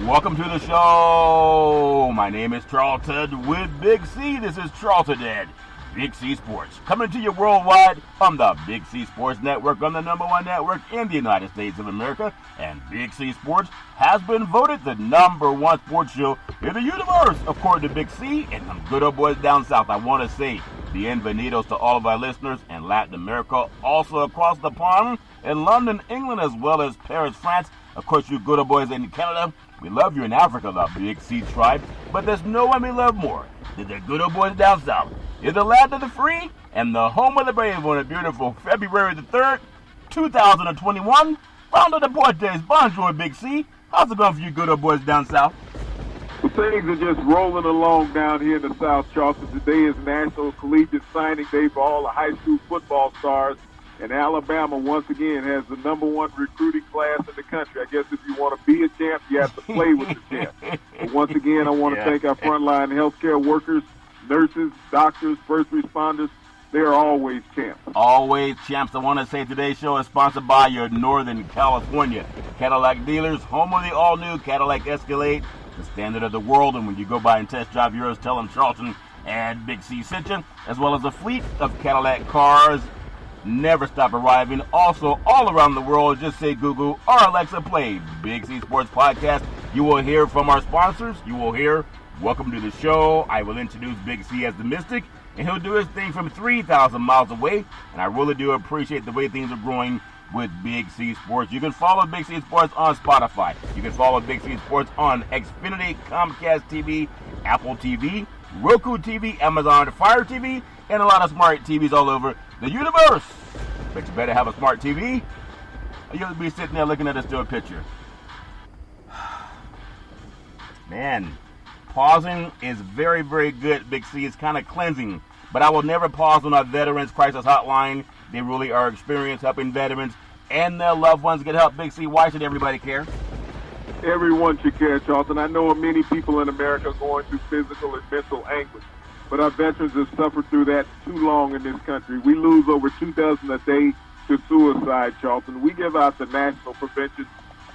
Welcome to the show. My name is Charlton with Big C. This is Charlton Ed, Big C Sports, coming to you worldwide on the Big C Sports Network, on the #1 network in the United States of America. And Big C Sports has been voted the #1 sports show in the universe, according to Big C and them good old boys down south. I want to say bienvenidos to all of our listeners in Latin America, also across the pond in London, England, as well as Paris, France. Of course, you good old boys in Canada. We love you in Africa, the Big C tribe, but there's no one we love more than the good old boys down south. It's the land of the free and the home of the brave on a beautiful February the 3rd, 2021. Founder Deportes, bonjour, Big C. How's it going for you good old boys down south? Well, things are just rolling along down here in the South, Charleston. Today is National Collegiate Signing Day for all the high school football stars. And Alabama, once again, has the #1 recruiting class in the country. I guess if you want to be a champ, you have to play with the champ. But once again, I want to thank our frontline healthcare workers, nurses, doctors, first responders. They are always champs. Always champs. I want to say today's show is sponsored by your Northern California Cadillac dealers, home of the all-new Cadillac Escalade, the standard of the world. And when you go by and test drive yours, tell them Charlton and Big C sent you, as well as a fleet of Cadillac cars. Never stop arriving. Also, all around the world, just say Google or Alexa, play Big C Sports Podcast. You will hear from our sponsors. You will hear welcome to the show. I will introduce Big C as the Mystic, and he'll do his thing from 3,000 miles away. And I really do appreciate the way things are growing with Big C Sports. You can follow Big C Sports on Spotify. You can follow Big C Sports on Xfinity, Comcast TV, Apple TV, Roku TV, Amazon Fire TV, and a lot of smart TVs all over the universe. But you better have a smart TV, or you'll be sitting there looking at a still picture. Man, pausing is very, very good, Big C. It's kind of cleansing. But I will never pause on our Veterans Crisis Hotline. They really are experienced helping veterans and their loved ones get help. Big C, why should everybody care? Everyone should care, Charlton. I know many people in America are going through physical and mental anguish, but our veterans have suffered through that too long in this country. We lose over 2 dozen a day to suicide, Charlton. We give out the National Prevention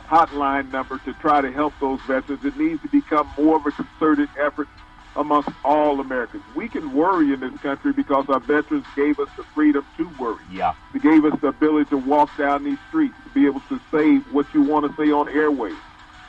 Hotline number to try to help those veterans. It needs to become more of a concerted effort amongst all Americans. We can worry in this country because our veterans gave us the freedom to worry. Yeah. They gave us the ability to walk down these streets, to be able to say what you want to say on airwaves.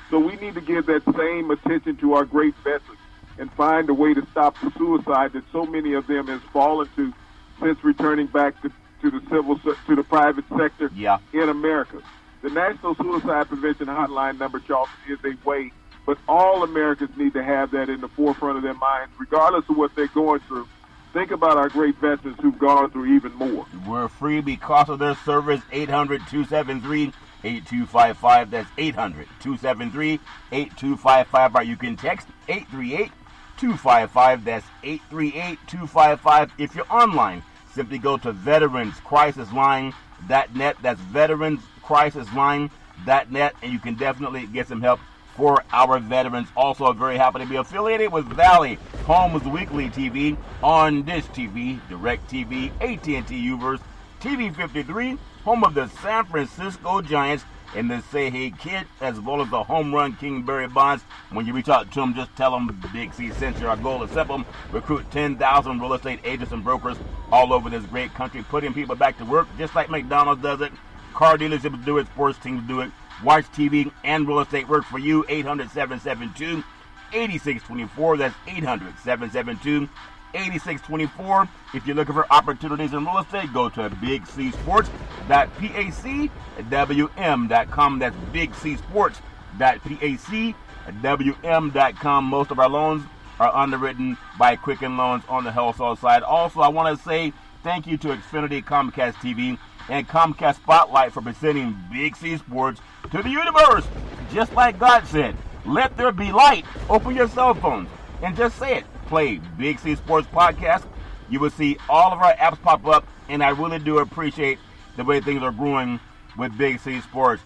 So we need to give that same attention to our great veterans and find a way to stop the suicide that so many of them has fallen to since returning back to the private sector in America. The National Suicide Prevention Hotline number, Charlton, is a way, but all Americans need to have that in the forefront of their minds, regardless of what they're going through. Think about our great veterans who've gone through even more. We're free because of their service. 800-273-8255. That's 800-273-8255. Or you can text 838-255. That's 838-255. If you're online, simply go to veteranscrisisline.net. That's veteranscrisisline.net, and you can definitely get some help for our veterans. Also, very happy to be affiliated with Valley Homes Weekly TV, On Dish TV, Direct TV, AT&T Uverse, TV 53, home of the San Francisco Giants, and the Say Hey Kid, as well as the Home Run King Barry Bonds. When you reach out to them, just tell them Big C sent you. Our goal is simple: recruit 10,000 real estate agents and brokers all over this great country, putting people back to work just like McDonald's does it. Car dealerships do it, sports teams do it. Watch TV and real estate work for you. 800-772-8624. That's 800-772-8624. If you're looking for opportunities in real estate, go to BigCSports.pacwm.com. That's BigCSports.pacwm.com. Most of our loans are underwritten by Quicken Loans on the wholesale side. Also, I want to say thank you to Xfinity, Comcast TV, and Comcast Spotlight for presenting Big C Sports to the universe. Just like God said, let there be light. Open your cell phones and just say it. Play Big C Sports Podcast. You will see all of our apps pop up, and I really do appreciate the way things are growing with Big C Sports.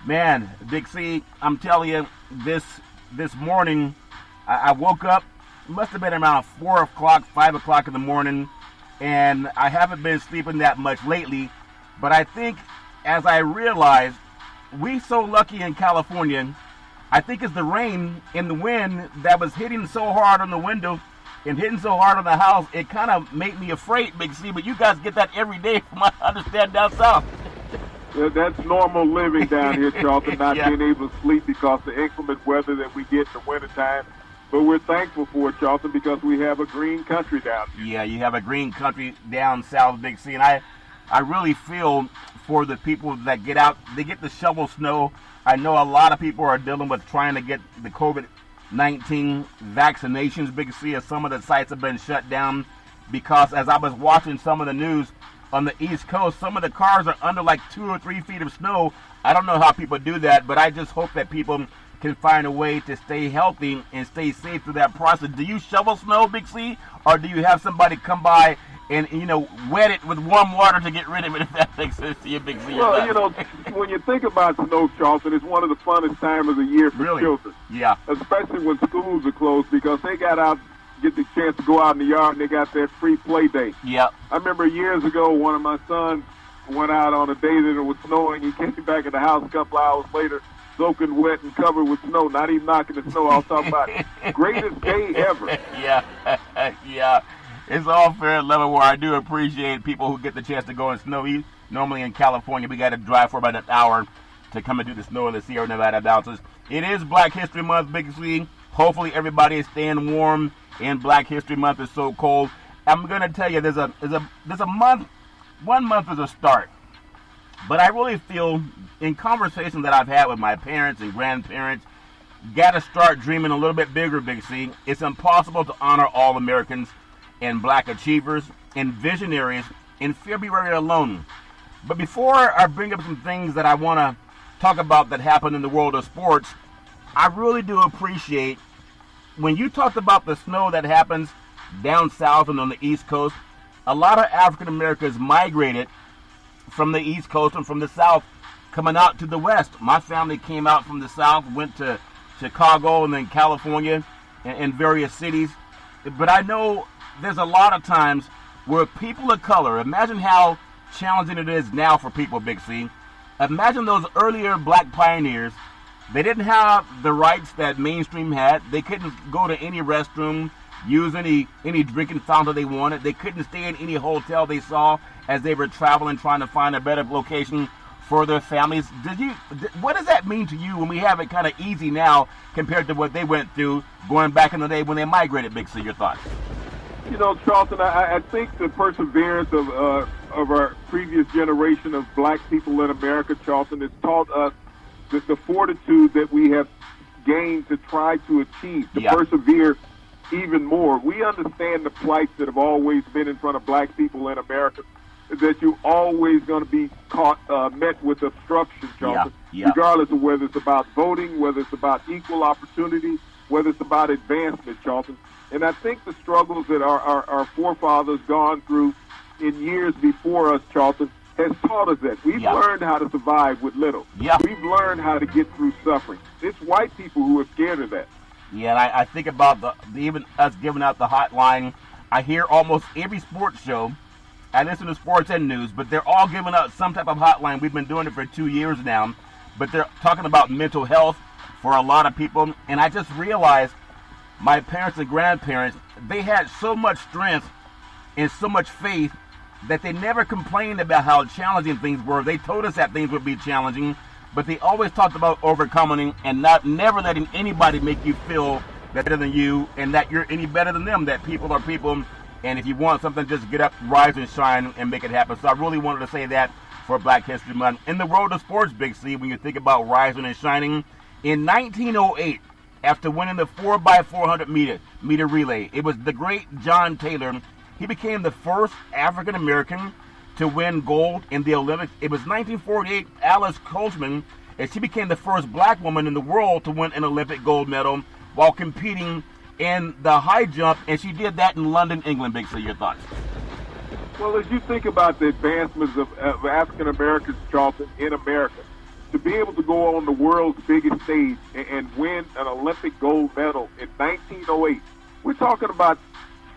Man, Big C, I'm telling you, this morning, I woke up, it must have been around 4 o'clock, 5 o'clock in the morning, and I haven't been sleeping that much lately. But I think, as I realized, we so lucky in California I think it's the rain and the wind that was hitting so hard on the window and hitting so hard on the house, it kind of made me afraid, Big C. But you guys get that every day, from what I understand, down south. Yeah, that's normal living down here, Charlton, not Yeah. being able to sleep because of the inclement weather that we get in the wintertime. But we're thankful for it, Charlton, because we have a green country down here. Yeah, you have a green country down south, Big C. And I really feel for the people that get out. They get to shovel snow. I know a lot of people are dealing with trying to get the COVID-19 vaccinations, Big C, as some of the sites have been shut down because, as I was watching some of the news on the East Coast, some of the cars are under like 2 or 3 feet of snow. I don't know how people do that, but I just hope that people can find a way to stay healthy and stay safe through that process. Do you shovel snow, Big C, or do you have somebody come by and, wet it with warm water to get rid of it, if that makes sense to you, Big C? Well, when you think about snow, Charlton, it's one of the funnest times of the year for Really? children. Yeah. Especially when schools are closed because they get the chance to go out in the yard and they got their free play day. Yeah. I remember years ago, one of my sons went out on a day that it was snowing. He came back in the house a couple hours later, soaking wet and covered with snow, not even knocking the snow. I was talking about greatest day ever. Yeah. Yeah. It's all fair level where I do appreciate people who get the chance to go in snow. Normally in California, we got to drive for about an hour to come and do the snow in the Sierra Nevada mountains. It is Black History Month, Big C. Hopefully everybody is staying warm, and Black History Month is so cold. I'm going to tell you, there's a month. 1 month is a start. But I really feel, in conversations that I've had with my parents and grandparents, got to start dreaming a little bit bigger, Big C. It's impossible to honor all Americans and Black achievers and visionaries in February alone. But before I bring up some things that I want to talk about that happen in the world of sports, I really do appreciate when you talked about the snow that happens down south and on the East Coast. A lot of African Americans migrated from the East Coast and from the South coming out to the West. My family came out from the South, went to Chicago and then California and various cities. But I know there's a lot of times where people of color, imagine how challenging it is now for people, Big C. Imagine those earlier Black pioneers. They didn't have the rights that mainstream had. They couldn't go to any restroom, use any drinking fountain they wanted. They couldn't stay in any hotel they saw as they were traveling, trying to find a better location for their families. What does that mean to you when we have it kind of easy now compared to what they went through going back in the day when they migrated, Big C? Your thoughts? Charlton, I think the perseverance of our previous generation of Black people in America, Charlton, has taught us that the fortitude that we have gained to try to achieve, to persevere even more. We understand the plights that have always been in front of Black people in America, that you're always going to be met with obstruction, Charlton, regardless of whether it's about voting, whether it's about equal opportunity, whether it's about advancement, Charlton. And I think the struggles that our forefathers gone through in years before us, Charlton, has taught us that. We've learned how to survive with little. We've learned how to get through suffering. It's white people who are scared of that. Yeah, and I think about even us giving out the hotline. I hear almost every sports show. I listen to sports and news, but they're all giving out some type of hotline. We've been doing it for 2 years now, but they're talking about mental health for a lot of people. And I just realized my parents and grandparents, they had so much strength and so much faith that they never complained about how challenging things were. They told us that things would be challenging, but they always talked about overcoming and never letting anybody make you feel better than you and that you're any better than them, that people are people, and if you want something, just get up, rise and shine, and make it happen. So I really wanted to say that for Black History Month. In the world of sports, Big C, when you think about rising and shining, in 1908, after winning the 4x400 meter relay, it was the great John Taylor. He became the first African American to win gold in the Olympics. It was 1948, Alice Coachman, and she became the first Black woman in the world to win an Olympic gold medal while competing in the high jump, and she did that in London, England. Big C, your thoughts? Well, as you think about the advancements of African Americans, Charlton, in America, to be able to go on the world's biggest stage and win an Olympic gold medal in 1908, we're talking about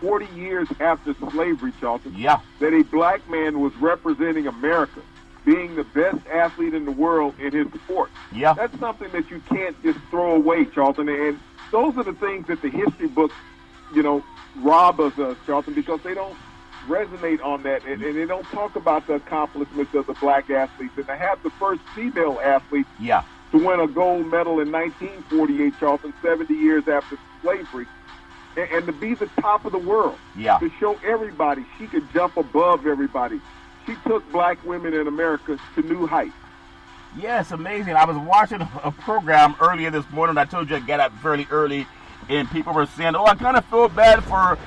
40 years after slavery, Charlton, that a Black man was representing America being the best athlete in the world in his sport. Yeah. That's something that you can't just throw away, Charlton. And those are the things that the history books, rob us of, Charlton, because they don't resonate on that, and they don't talk about the accomplishments of the black athletes. And to have the first female athlete to win a gold medal in 1948, Charlton, 70 years after slavery, and to be the top of the world, to show everybody she could jump above everybody. She took black women in America to new heights. Yes, amazing. I was watching a program earlier this morning. I told you I got up fairly early, and people were saying, "Oh, I kind of feel bad for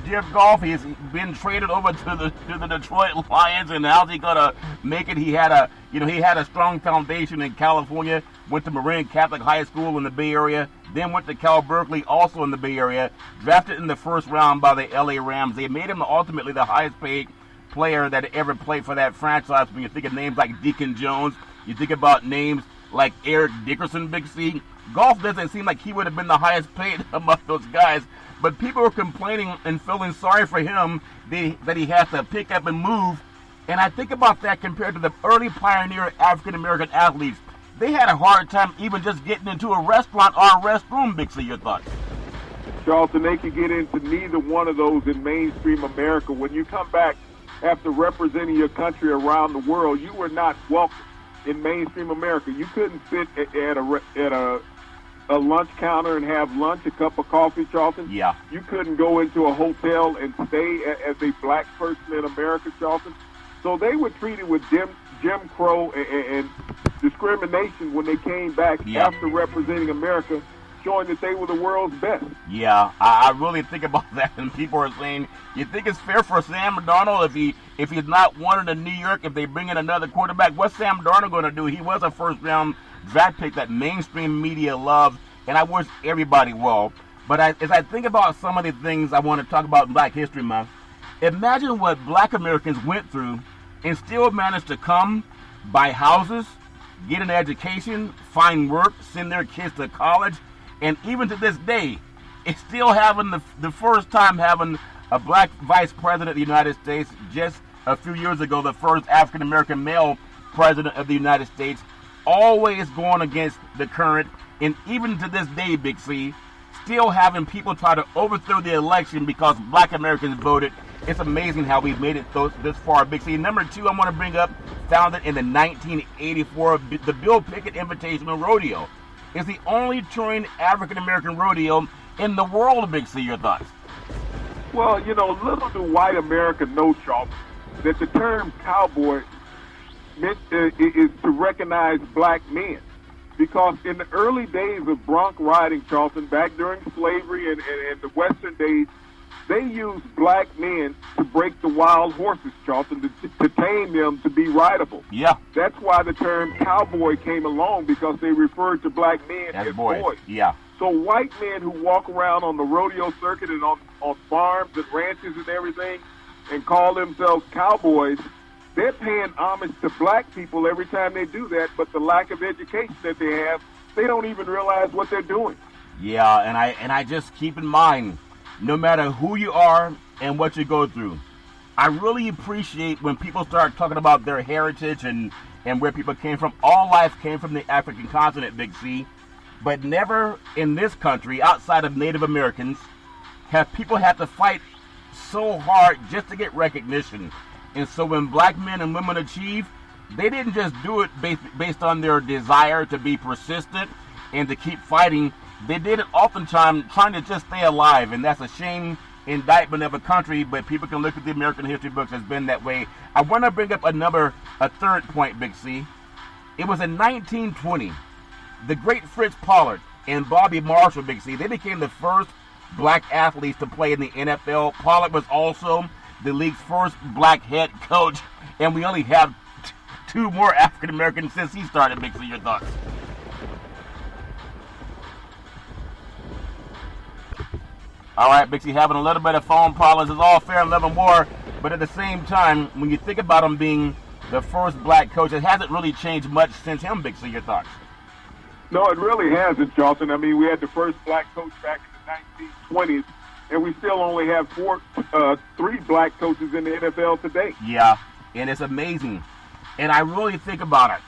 Jeff Goff. He's been traded over to the Detroit Lions, and how's he gonna make it?" He had a strong foundation in California. Went to Marin Catholic High School in the Bay Area, then went to Cal Berkeley, also in the Bay Area. Drafted in the first round by the LA Rams. They made him ultimately the highest paid player that ever played for that franchise. When you think of names like Deacon Jones, you think about names like Eric Dickerson, Big C. Goff doesn't seem like he would have been the highest paid among those guys, but people were complaining and feeling sorry for him that he has to pick up and move. And I think about that compared to the early pioneer African-American athletes. They had a hard time even just getting into a restaurant or a restroom, Big C. Your thoughts? Charlton, they could get into neither one of those in mainstream America. When you come back after representing your country around the world, you were not welcome in mainstream America. You couldn't sit at a lunch counter and have lunch, a cup of coffee, Charlton. Yeah. You couldn't go into a hotel and stay as a black person in America, Charlton. So they were treated with Jim Crow and discrimination when they came back after representing America, showing that they were the world's best. Yeah, I really think about that, and people are saying, you think it's fair for Sam Darnold if he's not wanted in New York, if they bring in another quarterback? What's Sam Darnold going to do? He was a first-round draft pick that mainstream media loves, and I wish everybody well. But as I think about some of the things I want to talk about in Black History Month, imagine what black Americans went through and still managed to come, buy houses, get an education, find work, send their kids to college, and even to this day, it's still having the first time having a black vice president of the United States. Just a few years ago, the first African-American male president of the United States, always going against the current, and even to this day, Big C, still having people try to overthrow the election because black Americans voted. It's amazing how we've made it this far, Big C. Number two, I want to bring up, founded in the 1984, the Bill Pickett Invitational Rodeo. Is the only touring African-American rodeo in the world, Big C. Your thoughts? Well, little do white America know, Charlton, that the term cowboy is to recognize black men. Because in the early days of bronc riding, Charlton, back during slavery and the Western days, they used black men to break the wild horses, Charlton, to tame them to be rideable. Yeah. That's why the term cowboy came along, because they referred to black men as boys. Yeah. So white men who walk around on the rodeo circuit and on farms and ranches and everything and call themselves cowboys, they're paying homage to black people every time they do that, but the lack of education that they have, they don't even realize what they're doing. Yeah, and I just keep in mind, no matter who you are and what you go through, I really appreciate when people start talking about their heritage and where people came from. All life came from the African continent, Big C, but never in this country, outside of Native Americans, have people had to fight so hard just to get recognition. And so when black men and women achieve, they didn't just do it based on their desire to be persistent and to keep fighting. They did it oftentimes trying to just stay alive, and that's a shame indictment of a country, but people can look at the American history books as been that way. I want to bring up a third point, Big C. It was in 1920, the great Fritz Pollard and Bobby Marshall, Big C, they became the first black athletes to play in the NFL. Pollard was also the league's first black head coach, and we only have two more African Americans since he started. Big C, your thoughts? All right, Bixie, having a little bit of phone problems is all fair and love and more, but at the same time, when you think about him being the first black coach, it hasn't really changed much since him, Bixie. Your thoughts? No, it really hasn't, Charlton. I mean, we had the first black coach back in the 1920s, and we still only have three black coaches in the NFL today. Yeah, and it's amazing. And I really think about it.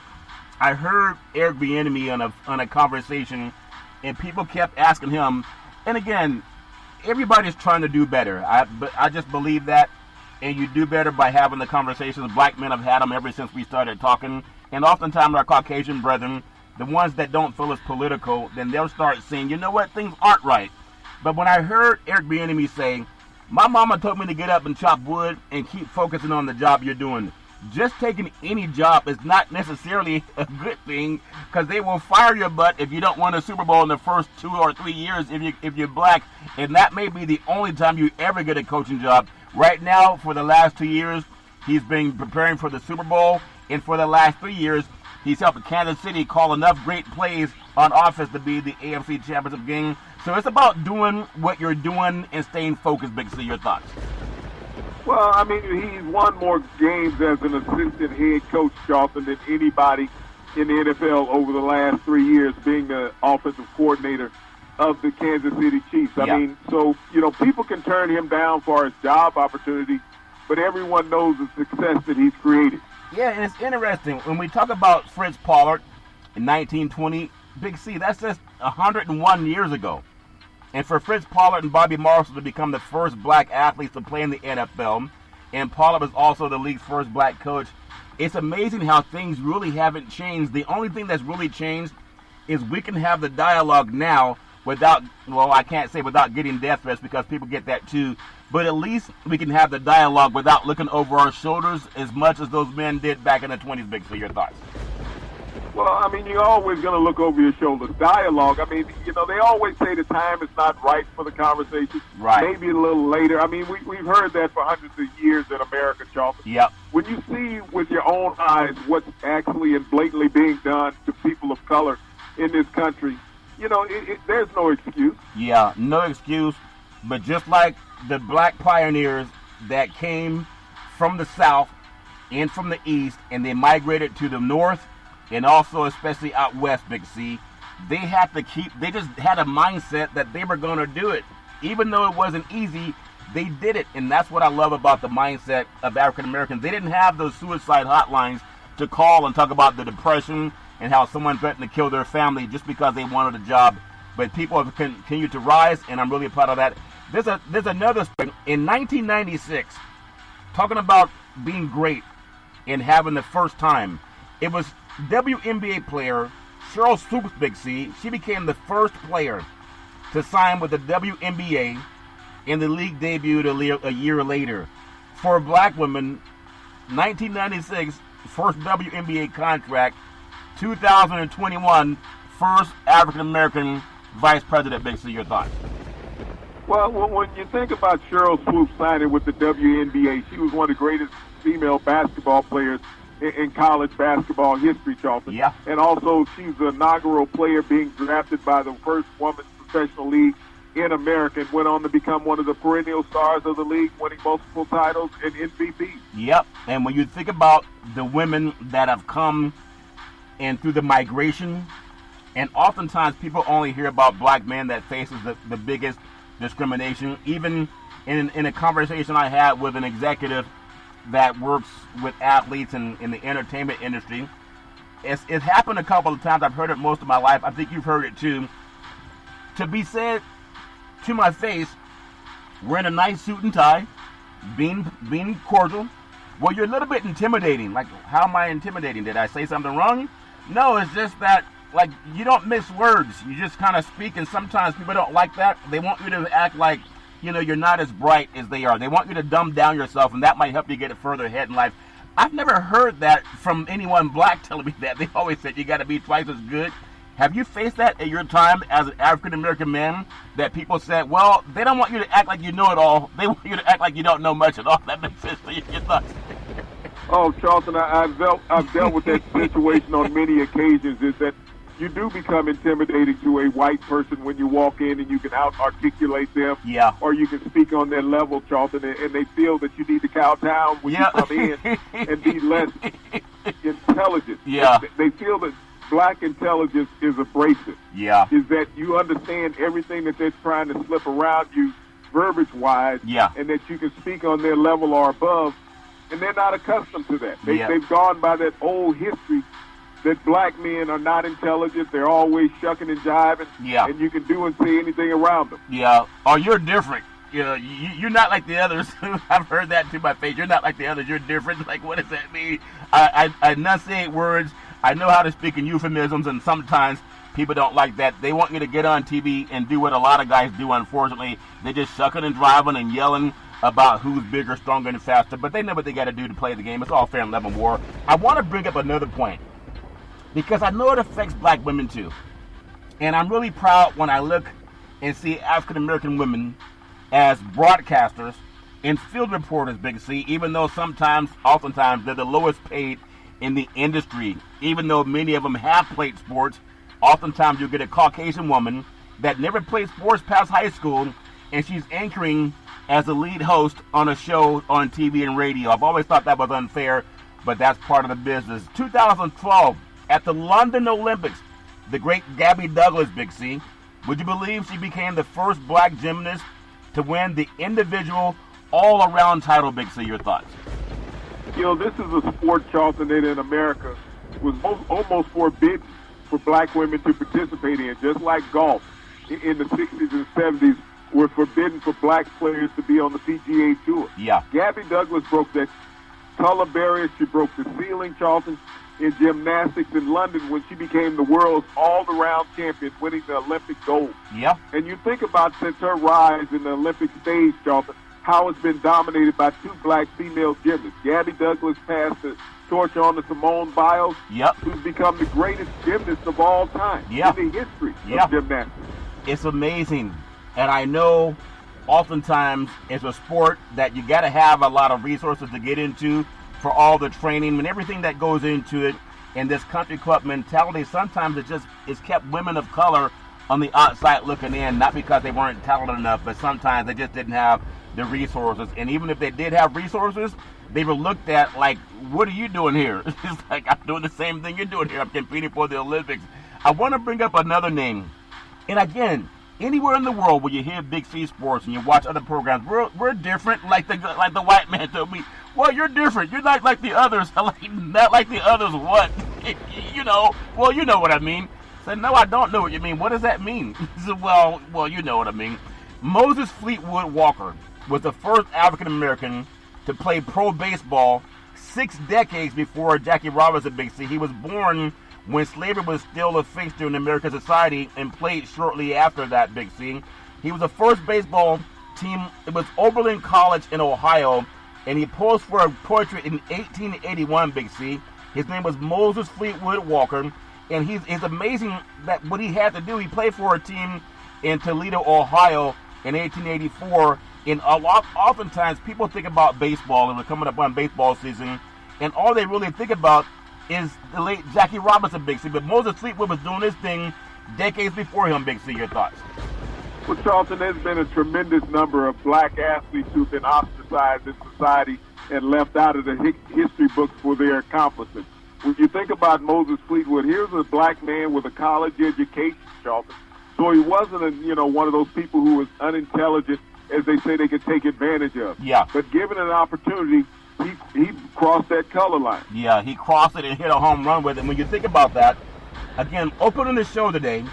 I heard Eric Bieniemy on a conversation, and people kept asking him. And again, everybody's trying to do better. But I just believe that, and you do better by having the conversations. Black men have had them ever since we started talking, and oftentimes our Caucasian brethren, the ones that don't feel as political, then they'll start saying, you know what, things aren't right. But when I heard Eric Bieniemy say, my mama told me to get up and chop wood and keep focusing on the job you're doing. Just taking any job is not necessarily a good thing, because they will fire your butt if you don't win a Super Bowl in the first 2 or 3 years if you're black, and that may be the only time you ever get a coaching job. Right now, for the last 2 years, he's been preparing for the Super Bowl, and for the last 3 years, he's helped Kansas City call enough great plays on offense to be the AFC Championship game. So it's about doing what you're doing and staying focused. Big C, your thoughts? Well, I mean, he's won more games as an assistant head coach, Charlton, than anybody in the NFL over the last 3 years, being the offensive coordinator of the Kansas City Chiefs. I mean, so, people can turn him down for his job opportunity, but everyone knows the success that he's created. Yeah, and it's interesting. When we talk about Fritz Pollard in 1920, Big C, that's just 101 years ago. And for Fritz Pollard and Bobby Marshall to become the first black athletes to play in the NFL, and Pollard was also the league's first black coach, it's amazing how things really haven't changed. The only thing that's really changed is we can have the dialogue now without, well, I can't say without getting death threats, because people get that too, but at least we can have the dialogue without looking over our shoulders as much as those men did back in the 20s. Big, for your thoughts. Well, I mean, you're always going to look over your shoulders. Dialogue, I mean, they always say the time is not right for the conversation. Right. Maybe a little later. I mean, we've heard that for hundreds of years in America, Charlton. Yep. When you see with your own eyes what's actually and blatantly being done to people of color in this country, there's no excuse. Yeah, no excuse. But just like the black pioneers that came from the South and from the East, and they migrated to the North, and also especially out West, Big C, they just had a mindset that they were going to do it. Even though it wasn't easy, they did it. And that's what I love about the mindset of African Americans. They didn't have those suicide hotlines to call and talk about the depression and how someone threatened to kill their family just because they wanted a job. But people have continued to rise, and I'm really proud of that. There's another story. In 1996, talking about being great and having the first time, it was WNBA player Cheryl Swoops, Big C. She became the first player to sign with the WNBA, and the league debuted a year later. For a black woman, 1996, first WNBA contract, 2021, first African-American vice president. Big C, your thoughts? Well, when you think about Cheryl Swoops signing with the WNBA, she was one of the greatest female basketball players in college basketball history, Charlton. Yeah. And also, she's the inaugural player being drafted by the first women's professional league in America, and went on to become one of the perennial stars of the league, winning multiple titles and MVP. Yep. And when you think about the women that have come in through the migration, and oftentimes people only hear about black men that faces the biggest discrimination. Even in a conversation I had with an executive that works with athletes in the entertainment industry, it's happened a couple of times. I've heard it most of my life. I think you've heard it too. To be said to my face, wearing a nice suit and tie, being cordial. Well, you're a little bit intimidating. Like, how am I intimidating? Did I say something wrong? No, it's just that, like, you don't miss words. You just kind of speak, and sometimes people don't like that. They want you to act like, you're not as bright as they are. They want you to dumb down yourself, and that might help you get further ahead in life. I've never heard that from anyone black telling me that. They always said you got to be twice as good. Have you faced that at your time as an African-American man, that people said, well, they don't want you to act like you know it all. They want you to act like you don't know much at all? That makes sense to you. Your thoughts? Oh, Charlton, I've dealt with that situation on many occasions, is that you do become intimidating to a white person when you walk in and you can out-articulate them. Yeah. Or you can speak on their level, Charlton, and they feel that you need to cow down when you come in and be less intelligent. Yeah. They feel that black intelligence is abrasive. Yeah. Is that you understand everything that they're trying to slip around you verbiage-wise. Yeah. And that you can speak on their level or above. and they're not accustomed to that. Yeah. They've gone by that old history that black men are not intelligent. They're always shucking and jiving, and you can do and say anything around them. Yeah. Oh, you're different. You're not like the others. I've heard that to my face. You're not like the others. You're different. Like, what does that mean? I enunciate words. I know how to speak in euphemisms, and sometimes people don't like that. They want you to get on TV and do what a lot of guys do, unfortunately. They just shucking and driving and yelling about who's bigger, stronger, and faster, but they know what they got to do to play the game. It's all fair and level war. I want to bring up another point, because I know it affects black women too. And I'm really proud when I look and see African-American women as broadcasters and field reporters, Big C, even though oftentimes, they're the lowest paid in the industry. Even though many of them have played sports, oftentimes you'll get a Caucasian woman that never played sports past high school, and she's anchoring as a lead host on a show on TV and radio. I've always thought that was unfair, but that's part of the business. 2012, at the London Olympics, the great Gabby Douglas, Big C, would you believe she became the first black gymnast to win the individual all-around title, Big C? Your thoughts? This is a sport, Charlton, that in America was almost forbidden for black women to participate in, just like golf in the 60s and 70s were forbidden for black players to be on the PGA Tour. Yeah. Gabby Douglas broke that color barrier. She broke the ceiling, Charlton, in gymnastics in London when she became the world's all-around champion, winning the Olympic gold. Yeah. And you think about, since her rise in the Olympic stage, Charlton, how it's been dominated by two black female gymnasts. Gabby Douglas passed the torch on to Simone Biles, who's become the greatest gymnast of all time in the history of gymnastics. It's amazing. And I know oftentimes it's a sport that you got to have a lot of resources to get into for all the training and everything that goes into it. And this country club mentality, sometimes it's kept women of color on the outside looking in, not because they weren't talented enough, but sometimes they just didn't have the resources. And even if they did have resources, they were looked at like, what are you doing here? It's like, I'm doing the same thing you're doing here. I'm competing for the Olympics. I want to bring up another name. And again, anywhere in the world where you hear Big C Sports and you watch other programs, we're different. Like the white man told me, well, you're different. You're not like the others. I'm like, not like the others what? Well, you know what I mean. I said, no, I don't know what you mean. What does that mean? He said, well, you know what I mean. Moses Fleetwood Walker was the first African-American to play pro baseball 6 decades before Jackie Robinson, Big C. He was born when slavery was still a fixture in American society and played shortly after that, Big C. He was the first baseball team. It was Oberlin College in Ohio, and he posed for a portrait in 1881, Big C. His name was Moses Fleetwood Walker, and it's amazing that what he had to do, he played for a team in Toledo, Ohio in 1884, and oftentimes people think about baseball, and we're coming up on baseball season, and all they really think about is the late Jackie Robinson, Big C. But Moses Fleetwood was doing this thing decades before him, Big C. Your thoughts? Well, Charlton, there's been a tremendous number of black athletes who've been ostracized in society and left out of the history books for their accomplishments. When you think about Moses Fleetwood, here's a black man with a college education, Charlton. So he wasn't one of those people who was unintelligent, as they say they could take advantage of. Yeah. But given an opportunity, he crossed that color line. Yeah, he crossed it and hit a home run with it. And when you think about that, again, opening the show today,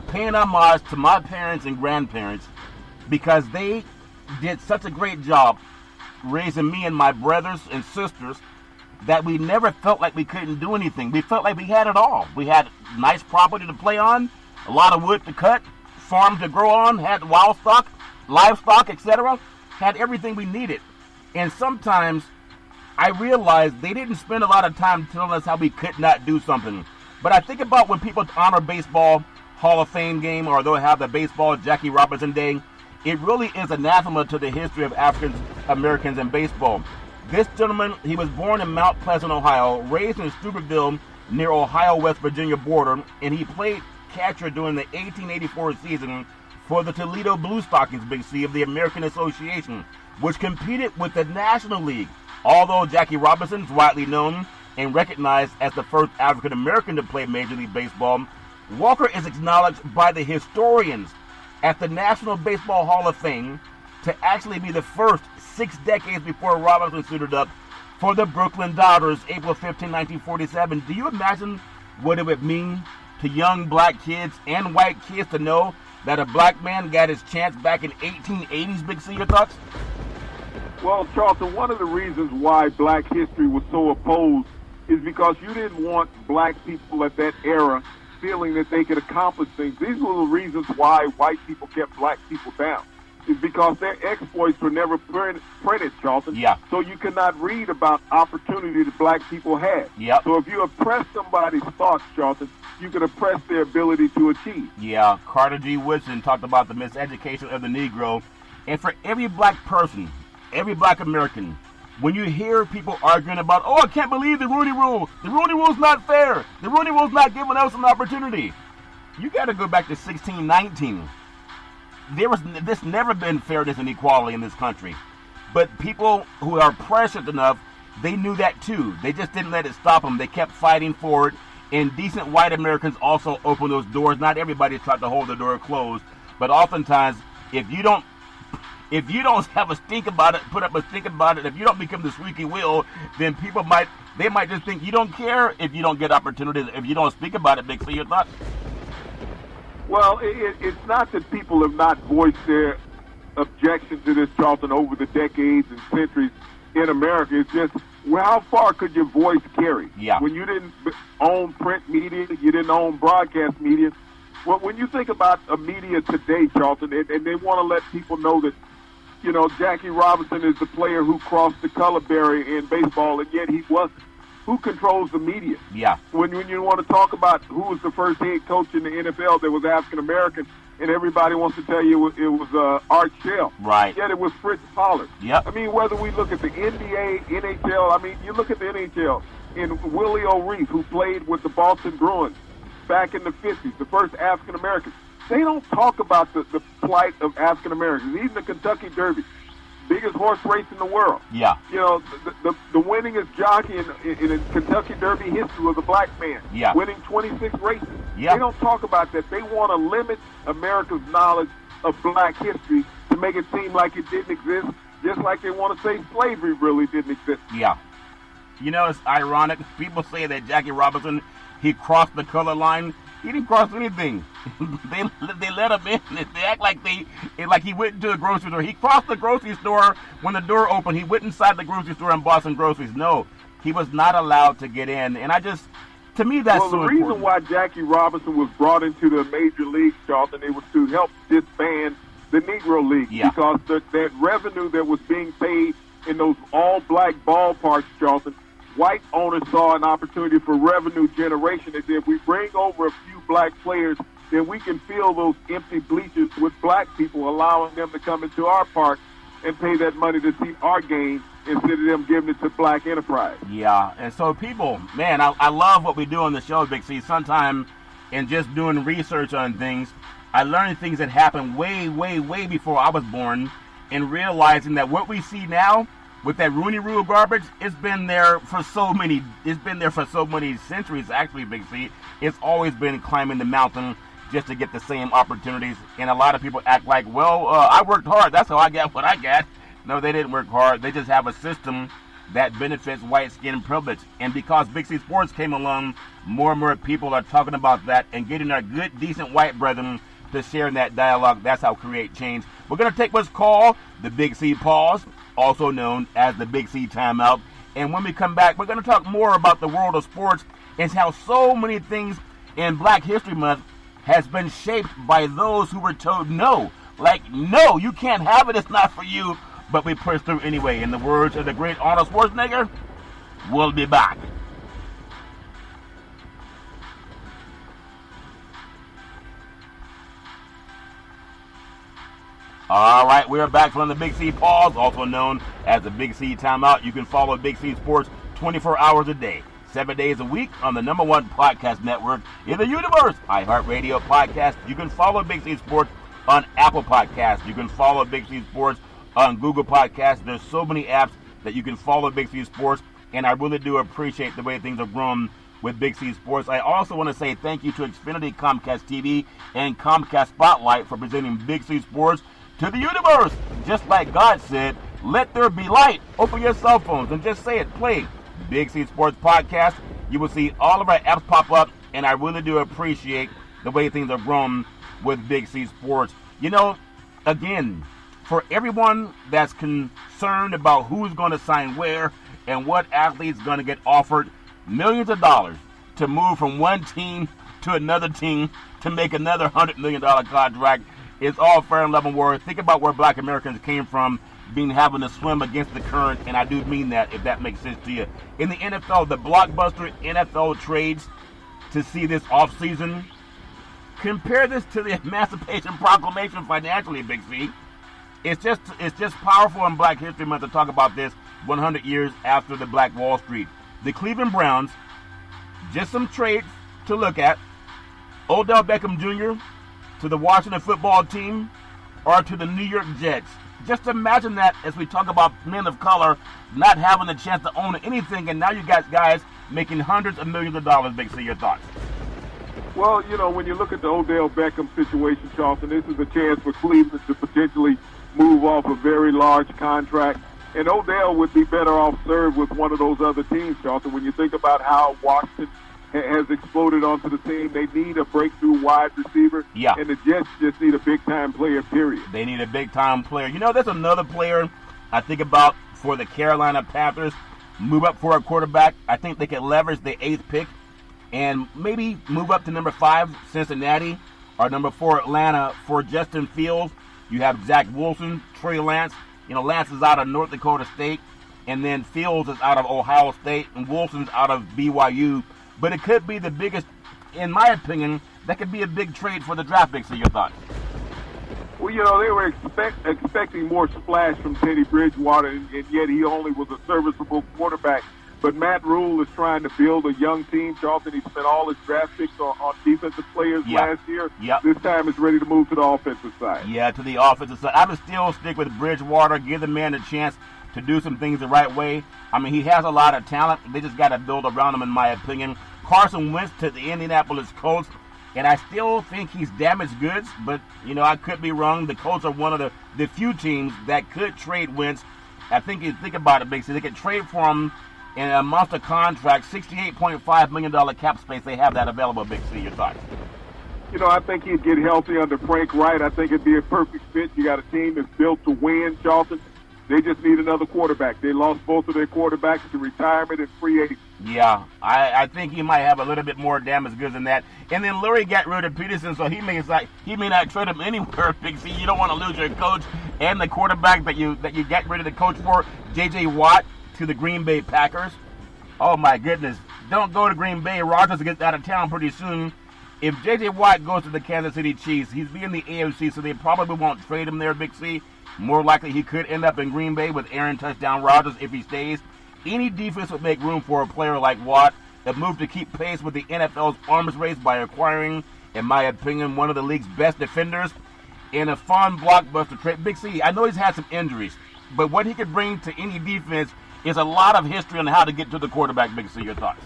paying homage to my parents and grandparents, because they did such a great job raising me and my brothers and sisters that we never felt like we couldn't do anything. We felt like we had it all. We had nice property to play on, a lot of wood to cut, farm to grow on, had livestock, etc. Had everything we needed. And sometimes I realized they didn't spend a lot of time telling us how we could not do something. But I think about when people honor baseball Hall of Fame game, or they'll have the baseball Jackie Robinson Day, it really is anathema to the history of African Americans in baseball. This gentleman, he was born in Mount Pleasant, Ohio, raised in Steubenville near Ohio-West Virginia border, and he played catcher during the 1884 season for the Toledo Blue Stockings, Big C, of the American Association, which competed with the National League. Although Jackie Robinson is widely known and recognized as the first African American to play Major League Baseball, Walker is acknowledged by the historians at the National Baseball Hall of Fame to actually be the first 6 decades before Robinson suited up for the Brooklyn Dodgers, April 15, 1947. Do you imagine what it would mean to young black kids and white kids to know that a black man got his chance back in 1880s, Big C? Your thoughts? Well, Charlton, one of the reasons why black history was so opposed is because you didn't want black people at that era feeling that they could accomplish things. These were the reasons why white people kept black people down. Is because their exploits were never printed, Charlton. Yeah. So you could not read about opportunity that black people had. Yep. So if you oppress somebody's thoughts, Charlton, you can oppress their ability to achieve. Yeah. Carter G. Woodson talked about the miseducation of the Negro. And for every black person, every black American, when you hear people arguing about, oh, I can't believe the Rooney Rule. The Rooney Rule's not fair. The Rooney Rule's not giving us an opportunity. You got to go back to 1619. There's never been fairness and equality in this country. But people who are prescient enough, they knew that too. They just didn't let it stop them. They kept fighting for it. And decent white Americans also opened those doors. Not everybody tried to hold the door closed. But oftentimes, if you don't have a stink about it, put up a stink about it, if you don't become the squeaky wheel, then people might just think you don't care if you don't get opportunities, if you don't speak about it. Big C, your thoughts? Well, it's not that people have not voiced their objection to this, Charlton, over the decades and centuries in America. It's just, well, how far could your voice carry? Yeah. When you didn't own print media, you didn't own broadcast media. Well, when you think about a media today, Charlton, and they want to let people know that, you know, Jackie Robinson is the player who crossed the color barrier in baseball, and yet he wasn't. Who controls the media? Yeah. When you want to talk about who was the first head coach in the NFL that was African American, and everybody wants to tell you it was Art Shell. Right. Yet it was Fritz Pollard. Yep. I mean, whether we look at the NBA, NHL, I mean, you look at the NHL, and Willie O'Reilly, who played with the Boston Bruins back in the 50s, the first African American. They don't talk about the plight of African Americans. Even the Kentucky Derby, biggest horse race in the world. Yeah. You know, the winningest jockey in Kentucky Derby history was a black man. Yeah. Winning 26 races. Yeah. They don't talk about that. They want to limit America's knowledge of black history to make it seem like it didn't exist, just like they want to say slavery really didn't exist. Yeah. You know, it's ironic. People say that Jackie Robinson, he crossed the color line. He didn't cross anything. they let him in. They act like he went into a grocery store. He crossed the grocery store when the door opened. He went inside the grocery store and bought some groceries. No, he was not allowed to get in. And to me, that's well, so the reason important. why Jackie Robinson was brought into the major leagues, Charlton, it was to help disband the Negro League. Yeah. Because that revenue that was being paid in those all-black ballparks, Charlton, white owners saw an opportunity for revenue generation. They said, if we bring over a few black players, then we can fill those empty bleachers with black people, allowing them to come into our park and pay that money to see our game instead of them giving it to black enterprise. Yeah, and so people, man, I love what we do on the show, Big C. Sometimes in just doing research on things, I learned things that happened way, way, way before I was born, and realizing that what we see now with that Rooney Rule garbage, it's been there for so many centuries, actually, Big C. It's always been climbing the mountain just to get the same opportunities. And a lot of people act like, well, I worked hard. That's how I got what I got. No, they didn't work hard. They just have a system that benefits white skin privilege. And because Big C Sports came along, more and more people are talking about that and getting our good, decent white brethren to share in that dialogue. That's how create change. We're going to take what's called the Big C Pause, also known as the Big C Timeout. And when we come back, we're going to talk more about the world of sports and how so many things in Black History Month has been shaped by those who were told no. Like, no, you can't have it. It's not for you. But we push through anyway. In the words of the great Arnold Schwarzenegger, we'll be back. All right, we're back from the Big C Pause, also known as the Big C Timeout. You can follow Big C Sports 24 hours a day, 7 days a week on the #1 podcast network in the universe, iHeartRadio Podcast. You can follow Big C Sports on Apple Podcasts. You can follow Big C Sports on Google Podcasts. There's so many apps that you can follow Big C Sports, and I really do appreciate the way things have grown with Big C Sports. I also want to say thank you to Xfinity Comcast TV and Comcast Spotlight for presenting Big C Sports to the universe. Just like God said, Let there be light. Open your cell phones and just say it. Play Big C Sports Podcast. You will see all of our apps pop up, and I really do appreciate the way things have grown with Big C Sports. You know, again, for everyone that's concerned about who's going to sign where and what athlete's going to get offered millions of dollars to move from one team to another team to make another $100 million contract, it's all fair and level war. Think about where Black Americans came from, having to swim against the current, and I do mean that, if that makes sense to you. In the NFL, the blockbuster NFL trades to see this offseason, compare this to the Emancipation Proclamation financially, Big C. It's just powerful in Black History Month to talk about this 100 years after the Black Wall Street. The Cleveland Browns, just some trades to look at. Odell Beckham Jr. to the Washington football team or to the New York Jets. Just imagine that as we talk about men of color not having the chance to own anything, and now you got guys making hundreds of millions of dollars. Big C, your thoughts? Well, you know, when you look at the Odell Beckham situation, Charleston, this is a chance for Cleveland to potentially move off a very large contract. And Odell would be better off served with one of those other teams, Charleston. When you think about how Washington has exploded onto the team, they need a breakthrough wide receiver. Yeah. And the Jets just need a big-time player, period. They need a big-time player. You know, there's another player I think about for the Carolina Panthers. Move up for a quarterback. I think they could leverage the 8th pick and maybe move up to number 5, Cincinnati, or number 4, Atlanta, for Justin Fields. You have Zach Wilson, Trey Lance. You know, Lance is out of North Dakota State, and then Fields is out of Ohio State, and Wilson's out of BYU. But it could be the biggest, in my opinion, that could be a big trade for the draft picks. Your thoughts? Well, you know, they were expecting more splash from Teddy Bridgewater, and yet he only was a serviceable quarterback. But Matt Rule is trying to build a young team. Charleston, he spent all his draft picks on defensive players last year. Yep. This time it's ready to move to the offensive side. Yeah, to the offensive side. I would still stick with Bridgewater, give the man a chance to do some things the right way. I mean, he has a lot of talent. They just got to build around him, in my opinion. Carson Wentz to the Indianapolis Colts, and I still think he's damaged goods, but, you know, I could be wrong. The Colts are one of the few teams that could trade Wentz. I think you think about it, Big C, they could trade for him in a monster contract, $68.5 million cap space. They have that available, Big C. Your thoughts? You know, I think he'd get healthy under Frank Wright. I think it'd be a perfect fit. You got a team that's built to win, Charleston. They just need another quarterback. They lost both of their quarterbacks to retirement and free agency. Yeah, I think he might have a little bit more damage goods than that. And then Lurie got rid of Peterson, so he may not trade him anywhere. Big C, you don't want to lose your coach and the quarterback that you got rid of the coach for. J.J. Watt to the Green Bay Packers. Oh my goodness! Don't go to Green Bay. Rodgers gets out of town pretty soon. If J.J. Watt goes to the Kansas City Chiefs, he's in the AFC, so they probably won't trade him there, Big C. More likely he could end up in Green Bay with Aaron Touchdown Rodgers if he stays. Any defense would make room for a player like Watt. A move to keep pace with the NFL's arms race by acquiring, in my opinion, one of the league's best defenders. In a fun blockbuster trade. Big C, I know he's had some injuries, but what he could bring to any defense is a lot of history on how to get to the quarterback. Big C, your thoughts?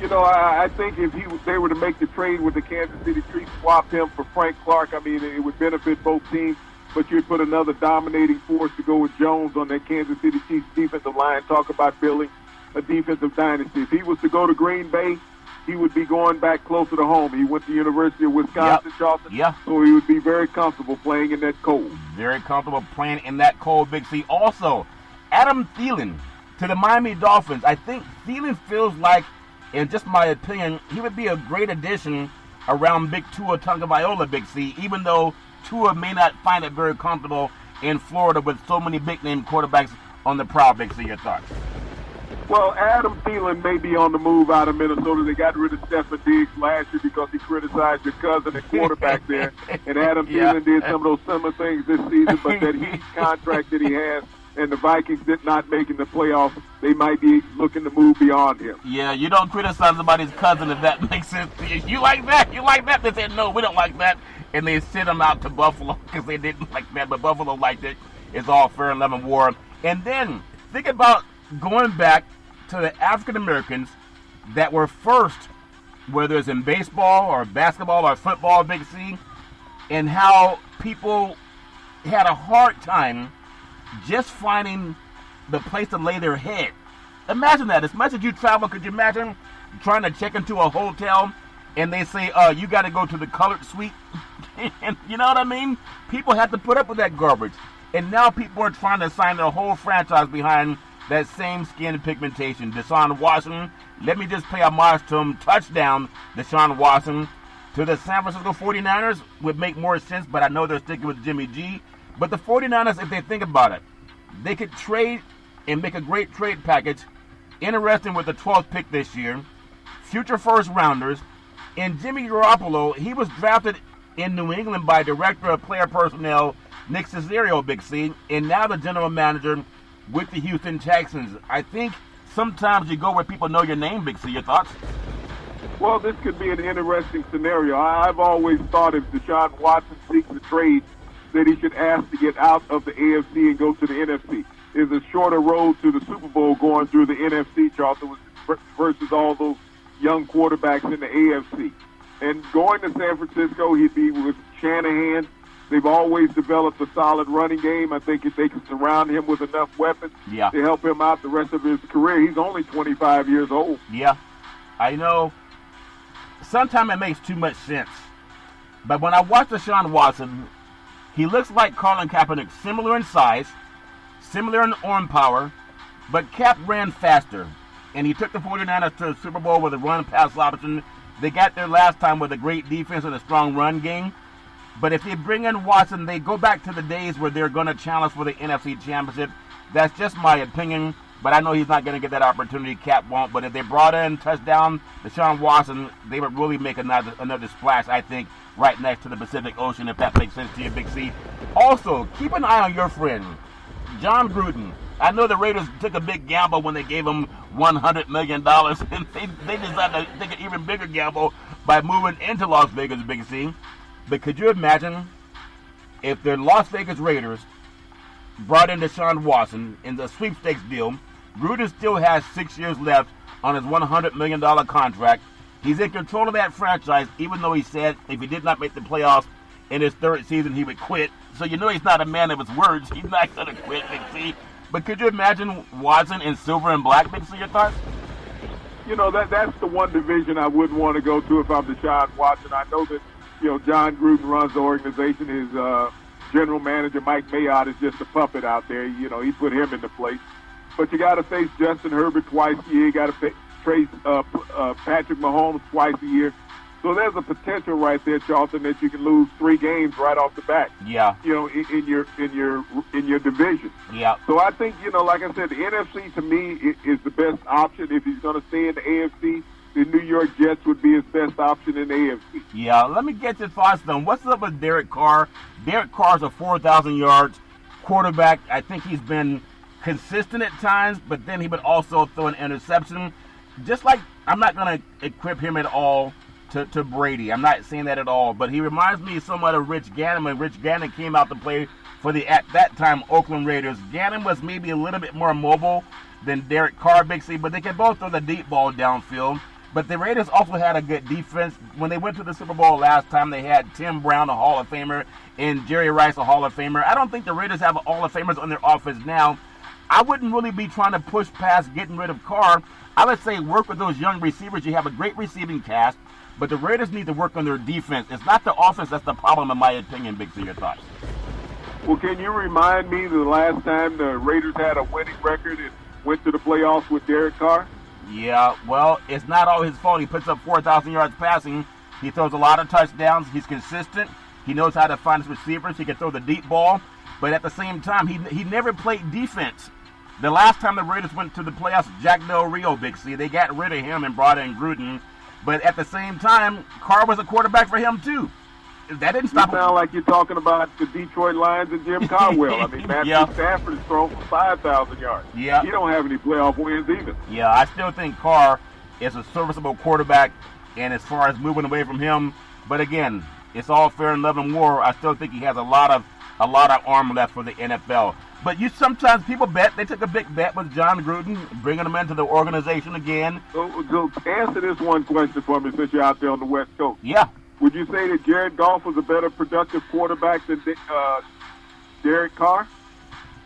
You know, I think if they were to make the trade with the Kansas City Chiefs, swap him for Frank Clark, I mean, it would benefit both teams. But you'd put another dominating force to go with Jones on that Kansas City Chiefs defensive line. Talk about building a defensive dynasty. If he was to go to Green Bay, he would be going back closer to home. He went to the University of Wisconsin, Charleston, so he would be very comfortable playing in that cold. Very comfortable playing in that cold, Big C. Also, Adam Thielen to the Miami Dolphins. I think Thielen feels like, in just my opinion, he would be a great addition around Big Tua Tagovailoa, Big C, even though Tua may not find it very comfortable in Florida with so many big-name quarterbacks on the prowl. Big C, your thoughts? Well, Adam Thielen may be on the move out of Minnesota. They got rid of Stefon Diggs last year because he criticized your cousin, the quarterback there. And Adam Thielen did some of those similar things this season, but that huge contract that he has, and the Vikings did not make in the playoffs, they might be looking to move beyond him. Yeah, you don't criticize somebody's cousin if that makes sense to you. You like that? You like that? They said, no, we don't like that. And they sent him out to Buffalo because they didn't like that. But Buffalo liked it. It's all fair and level war. And then think about going back to the African Americans that were first, whether it's in baseball or basketball or football, Big C, and how people had a hard time just finding the place to lay their head. Imagine that. As much as you travel, could you imagine trying to check into a hotel and they say, you got to go to the colored suite? And you know what I mean? People have to put up with that garbage. And now people are trying to sign their whole franchise behind that same skin pigmentation. Desean Watson, let me just pay homage to him. Touchdown, Desean Watson. To the San Francisco 49ers would make more sense, but I know they're sticking with Jimmy G. But the 49ers, if they think about it, they could trade and make a great trade package. Interesting with the 12th pick this year. Future first rounders. And Jimmy Garoppolo, he was drafted in New England by Director of Player Personnel Nick Caserio, Big C, and now the general manager with the Houston Texans. I think sometimes you go where people know your name, Big C. Your thoughts? Well, this could be an interesting scenario. I've always thought if Desean Watson seeks a trade, that he should ask to get out of the AFC and go to the NFC. There's a shorter road to the Super Bowl going through the NFC, Charlton, versus all those young quarterbacks in the AFC. And going to San Francisco, he'd be with Shanahan. They've always developed a solid running game. I think if they can surround him with enough weapons to help him out the rest of his career, he's only 25 years old. Yeah, I know. Sometimes it makes too much sense. But when I watch Desean Watson, he looks like Colin Kaepernick, similar in size, similar in arm power, but Cap ran faster. And he took the 49ers to the Super Bowl with a run-pass option. They got there last time with a great defense and a strong run game. But if they bring in Watson, they go back to the days where they're going to challenge for the NFC Championship. That's just my opinion, but I know he's not going to get that opportunity. Cap won't. But if they brought in touchdown Desean Watson, they would really make another splash, I think, right next to the Pacific Ocean, if that makes sense to you, Big C. Also, keep an eye on your friend, Jon Gruden. I know the Raiders took a big gamble when they gave him $100 million, and they decided to take an even bigger gamble by moving into Las Vegas, Big C. But could you imagine if the Las Vegas Raiders brought in Desean Watson in the sweepstakes deal? Gruden still has 6 years left on his $100 million contract. He's in control of that franchise, even though he said if he did not make the playoffs in his third season, he would quit. So you know he's not a man of his words. He's not going to quit, Big C. But could you imagine Watson in silver and black, Big C? Your thoughts? You know, that's the one division I wouldn't want to go to if I'm Desean Watson. I know that, Jon Gruden runs the organization. His general manager, Mike Mayotte, is just a puppet out there. He put him into place. But you got to face Justin Herbert twice a year. You got to face Patrick Mahomes twice a year. So there's a potential right there, Charlton, that you can lose 3 games right off the bat. Yeah. In your division. Yeah. So I think, like I said, the NFC to me is the best option. If he's going to stay in the AFC, the New York Jets would be his best option in the AFC. Yeah. Let me get your thoughts then. What's up with Derek Carr? Derek Carr's a 4,000 yards quarterback. I think he's been consistent at times, but then he would also throw an interception. Just like, I'm not going to equip him at all to Brady. I'm not saying that at all, but he reminds me somewhat of Rich Gannon when Rich Gannon came out to play for the, at that time, Oakland Raiders. Gannon was maybe a little bit more mobile than Derek Carr, Big C, but they can both throw the deep ball downfield. But the Raiders also had a good defense. When they went to the Super Bowl last time, they had Tim Brown, a Hall of Famer, and Jerry Rice, a Hall of Famer. I don't think the Raiders have Hall of Famers on their offense now. I wouldn't really be trying to push past getting rid of Carr. I would say work with those young receivers. You have a great receiving cast, but the Raiders need to work on their defense. It's not the offense that's the problem, in my opinion, Big C. Your thoughts? Well, can you remind me the last time the Raiders had a winning record and went to the playoffs with Derek Carr? Yeah, well, it's not all his fault. He puts up 4,000 yards passing. He throws a lot of touchdowns. He's consistent. He knows how to find his receivers. He can throw the deep ball. But at the same time, he never played defense. The last time the Raiders went to the playoffs, Jack Del Rio, Big C, they got rid of him and brought in Gruden. But at the same time, Carr was a quarterback for him, too. That didn't stop him. You sound like you're talking about the Detroit Lions and Jim Caldwell. I mean, Matthew Stafford is thrown for 5,000 yards. Yeah. He don't have any playoff wins either. Yeah, I still think Carr is a serviceable quarterback, and as far as moving away from him, but again, it's all fair and love and war. I still think he has a lot of arm left for the NFL. But sometimes people bet. They took a big bet with Jon Gruden, bringing him into the organization again. So answer this one question for me since you're out there on the West Coast. Yeah. Would you say that Jared Goff was a better productive quarterback than Derek Carr?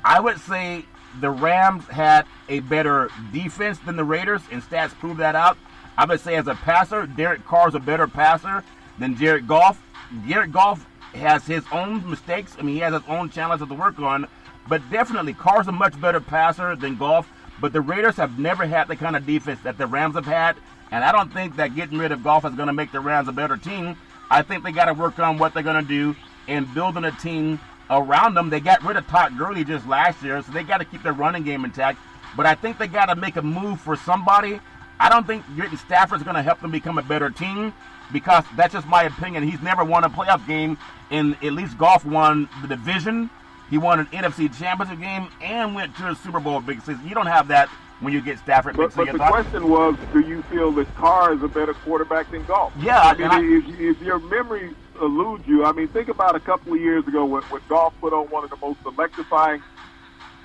I would say the Rams had a better defense than the Raiders, and stats prove that out. I would say as a passer, Derek Carr's a better passer than Jared Goff. Jared Goff has his own mistakes. I mean, he has his own challenges to work on. But definitely, Carr's a much better passer than Goff. But the Raiders have never had the kind of defense that the Rams have had. And I don't think that getting rid of Goff is going to make the Rams a better team. I think they got to work on what they're going to do and building a team around them. They got rid of Todd Gurley just last year, so they got to keep their running game intact. But I think they got to make a move for somebody. I don't think getting Stafford is going to help them become a better team, because that's just my opinion. He's never won a playoff game, and at least Goff won the division. He won an NFC Championship game and went to a Super Bowl big season. You don't have that when you get Stafford. But the question was, do you feel that Carr is a better quarterback than Goff? Yeah. I mean, if your memory eludes you, I mean, think about a couple of years ago when Goff put on one of the most electrifying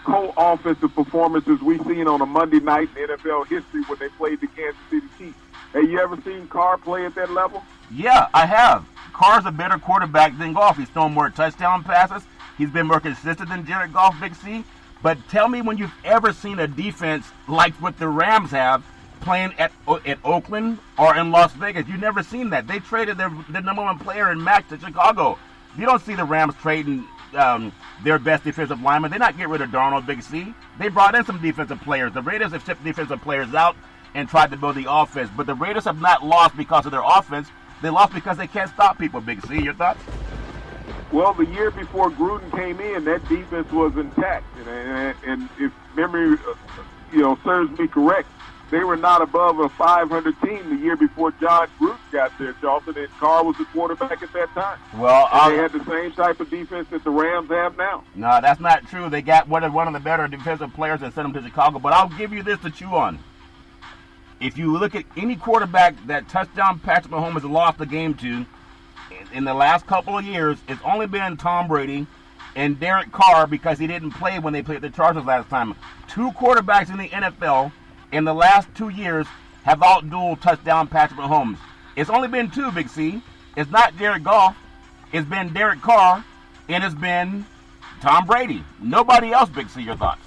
co-offensive performances we've seen on a Monday night in NFL history when they played the Kansas City Chiefs. Have you ever seen Carr play at that level? Yeah, I have. Carr's a better quarterback than Goff. He's thrown more touchdown passes. He's been more consistent than Jared Goff, Big C. But tell me when you've ever seen a defense like what the Rams have playing at Oakland or in Las Vegas. You've never seen that. They traded their number one player in Max to Chicago. You don't see the Rams trading their best defensive lineman. They not get rid of Darnold, Big C. They brought in some defensive players. The Raiders have shipped defensive players out and tried to build the offense. But the Raiders have not lost because of their offense. They lost because they can't stop people, Big C. Your thoughts? Well, the year before Gruden came in, that defense was intact. And if memory serves me correct, they were not above a 500 team the year before John Gruden got there, Charlton, and Carr was the quarterback at that time. Well, they had the same type of defense that the Rams have now. No, that's not true. They got one of the better defensive players and sent them to Chicago. But I'll give you this to chew on. If you look at any quarterback that touchdown Patrick Mahomes has lost the game to in the last couple of years, it's only been Tom Brady and Derek Carr, because he didn't play when they played the Chargers last time. Two quarterbacks in the NFL in the last 2 years have out-dueled touchdown Patrick Mahomes. It's only been two, Big C. It's not Jared Goff. It's been Derek Carr, and it's been Tom Brady. Nobody else, Big C. Your thoughts?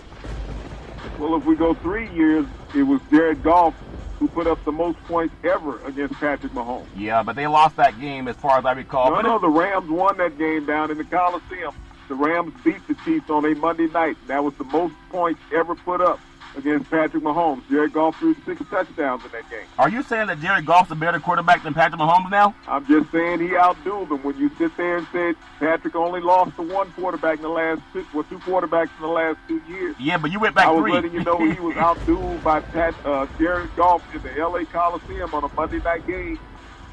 Well, if we go 3 years, it was Jared Goff who put up the most points ever against Patrick Mahomes. Yeah, but they lost that game as far as I recall. No, the Rams won that game down in the Coliseum. The Rams beat the Chiefs on a Monday night. That was the most points ever put up against Patrick Mahomes. Jared Goff threw 6 touchdowns in that game. Are you saying that Jared Goff's a better quarterback than Patrick Mahomes now? I'm just saying he outdueled him. When you sit there and said Patrick only lost to one quarterback in the last two quarterbacks in the last 2 years. Yeah, but you went back 3. I was letting you know he was outdueled by Jared Goff in the L.A. Coliseum on a Monday night game,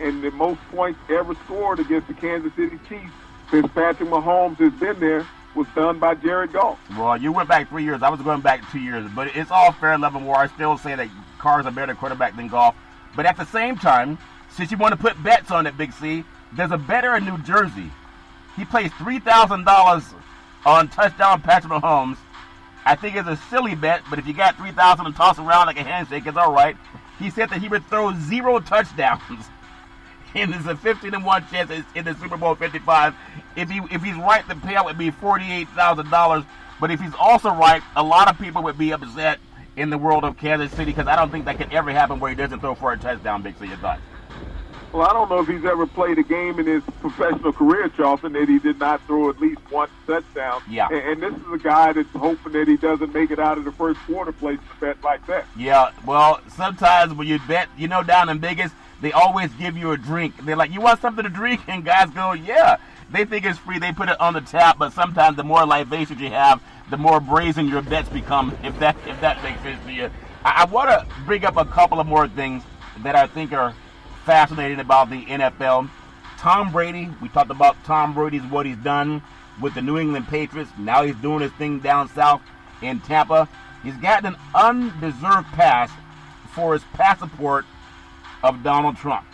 and the most points ever scored against the Kansas City Chiefs since Patrick Mahomes has been there was done by Jared Goff. Well, you went back 3 years. I was going back 2 years. But it's all fair level war. I still say that Carr's a better quarterback than Goff. But at the same time, since you want to put bets on it, Big C, there's a bettor in New Jersey. He plays $3,000 on touchdown Patrick Mahomes. I think it's a silly bet, but if you got $3,000 and toss around like a handshake, it's all right. He said that he would throw 0 touchdowns. And there's a 15-1 chance in the Super Bowl 55. If he's right, the payout would be $48,000. But if he's also right, a lot of people would be upset in the world of Kansas City, because I don't think that could ever happen where he doesn't throw for a touchdown, Big C. Your thoughts? Well, I don't know if he's ever played a game in his professional career, Charlton, that he did not throw at least 1 touchdown. Yeah. And this is a guy that's hoping that he doesn't make it out of the first quarter place to bet like that. Yeah, well, sometimes when you bet, down in Vegas, they always give you a drink. They're like, you want something to drink? And guys go, yeah. They think it's free. They put it on the tap. But sometimes the more libations you have, the more brazen your bets become, if that makes sense to you. I want to bring up a couple of more things that I think are fascinating about the NFL. Tom Brady, we talked about Tom Brady's what he's done with the New England Patriots. Now he's doing his thing down south in Tampa. He's gotten an undeserved pass for his passport of Donald Trump.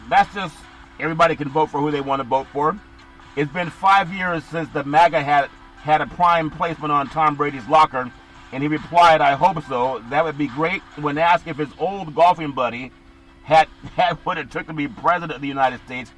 That's just, everybody can vote for who they want to vote for. It's been 5 years since the MAGA had a prime placement on Tom Brady's locker, and he replied, I hope so. That would be great. When asked if his old golfing buddy had what it took to be president of the United States,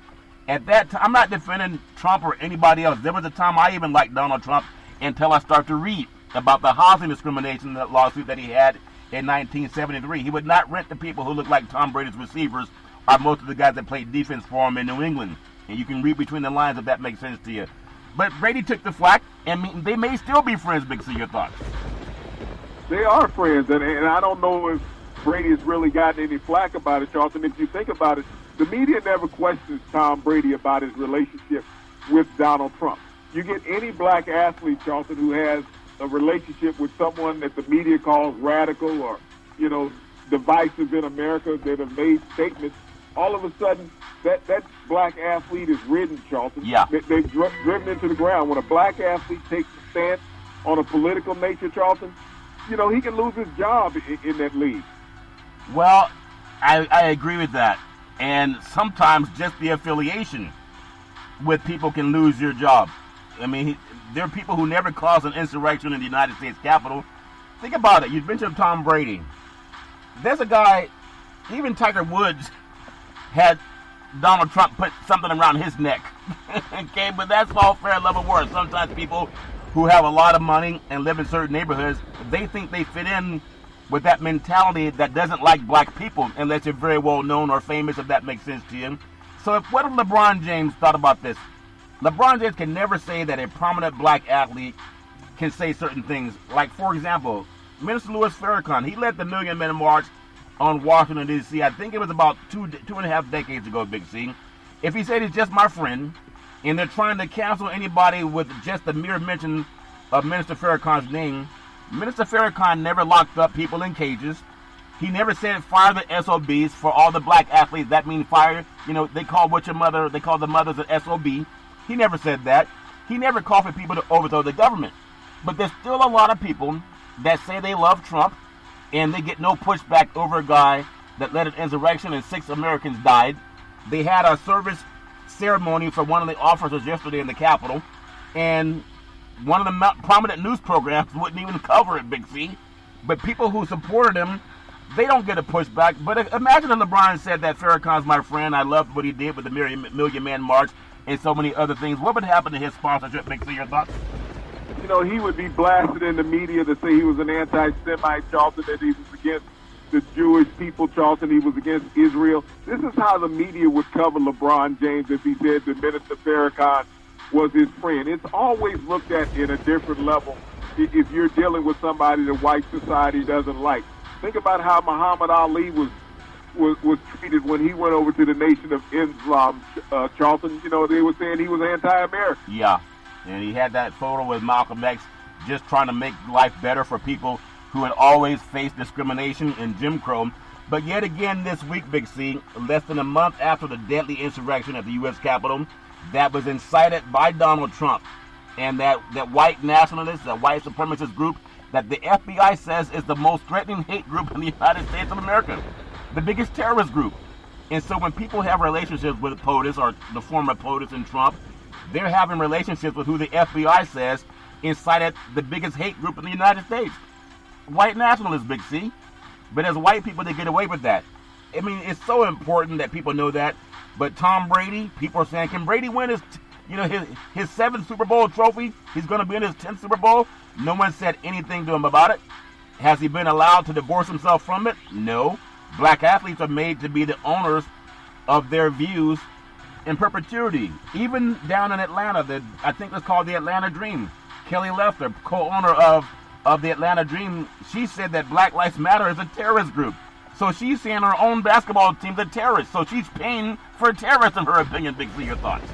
at that time, I'm not defending Trump or anybody else. There was a time I even liked Donald Trump until I started to read. about the housing discrimination lawsuit that he had in 1973. He would not rent to people who look like Tom Brady's receivers or most of the guys that played defense for him in New England. And you can read between the lines if that makes sense to you. But Brady took the flack, and they may still be friends, Big C. Your thoughts? They are friends, and I don't know if Brady has really gotten any flack about it, Charlton. If you think about it, the media never questions Tom Brady about his relationship with Donald Trump. You get any black athlete, Charlton, who has a relationship with someone that the media calls radical or, divisive in America that have made statements, all of a sudden that black athlete is ridden, Charlton. Yeah. They've driven into the ground. When a black athlete takes a stance on a political nature, Charlton, he can lose his job in that league. Well, I agree with that. And sometimes just the affiliation with people can lose your job. I mean, there are people who never caused an insurrection in the United States Capitol. Think about it. You mentioned Tom Brady. There's a guy, even Tiger Woods had Donald Trump put something around his neck. Okay, but that's all fair level words. Sometimes people who have a lot of money and live in certain neighborhoods, they think they fit in with that mentality that doesn't like black people unless you're very well known or famous, if that makes sense to you. So what if LeBron James thought about this? LeBron James can never say that a prominent black athlete can say certain things. Like, for example, Minister Louis Farrakhan, he led the Million Men March on Washington, D.C. I think it was about two and a half decades ago, Big C. If he said he's just my friend, and they're trying to cancel anybody with just the mere mention of Minister Farrakhan's name, Minister Farrakhan never locked up people in cages. He never said fire the SOBs for all the black athletes. That means fire. They call the mothers an SOB. He never said that. He never called for people to overthrow the government. But there's still a lot of people that say they love Trump, and they get no pushback over a guy that led an insurrection and 6 Americans died. They had a service ceremony for one of the officers yesterday in the Capitol, and one of the prominent news programs wouldn't even cover it, Big C. But people who supported him, they don't get a pushback. But imagine if LeBron said that Farrakhan's my friend, I loved what he did with the Million Man March and so many other things. What would happen to his sponsorship, Big C? Your thoughts? He would be blasted in the media to say he was an anti-Semite, Charlton, that he was against the Jewish people, Charlton, he was against Israel. This is how the media would cover LeBron James if he said that Minister Farrakhan was his friend. It's always looked at in a different level if you're dealing with somebody that white society doesn't like. Think about how Muhammad Ali was treated when he went over to the Nation of Islam, Charlton. They were saying he was anti-American. Yeah, and he had that photo with Malcolm X just trying to make life better for people who had always faced discrimination and Jim Crow. But yet again this week, Big C, less than a month after the deadly insurrection at the U.S. Capitol that was incited by Donald Trump and that white nationalist, that white supremacist group that the FBI says is the most threatening hate group in the United States of America, the biggest terrorist group. And so when people have relationships with POTUS or the former POTUS and Trump, they're having relationships with who the FBI says incited the biggest hate group in the United States. White nationalists, Big C. But as white people, they get away with that. I mean, it's so important that people know that. But Tom Brady, people are saying, can Brady win his 7th Super Bowl trophy? He's going to be in his 10th Super Bowl. No one said anything to him about it. Has he been allowed to divorce himself from it? No. Black athletes are made to be the owners of their views in perpetuity. Even down in Atlanta, I think it's called the Atlanta Dream. Kelly Leffler, co-owner of the Atlanta Dream, she said that Black Lives Matter is a terrorist group. So she's saying her own basketball team's a terrorist. So she's paying for terrorists, in her opinion. Big C, your thoughts?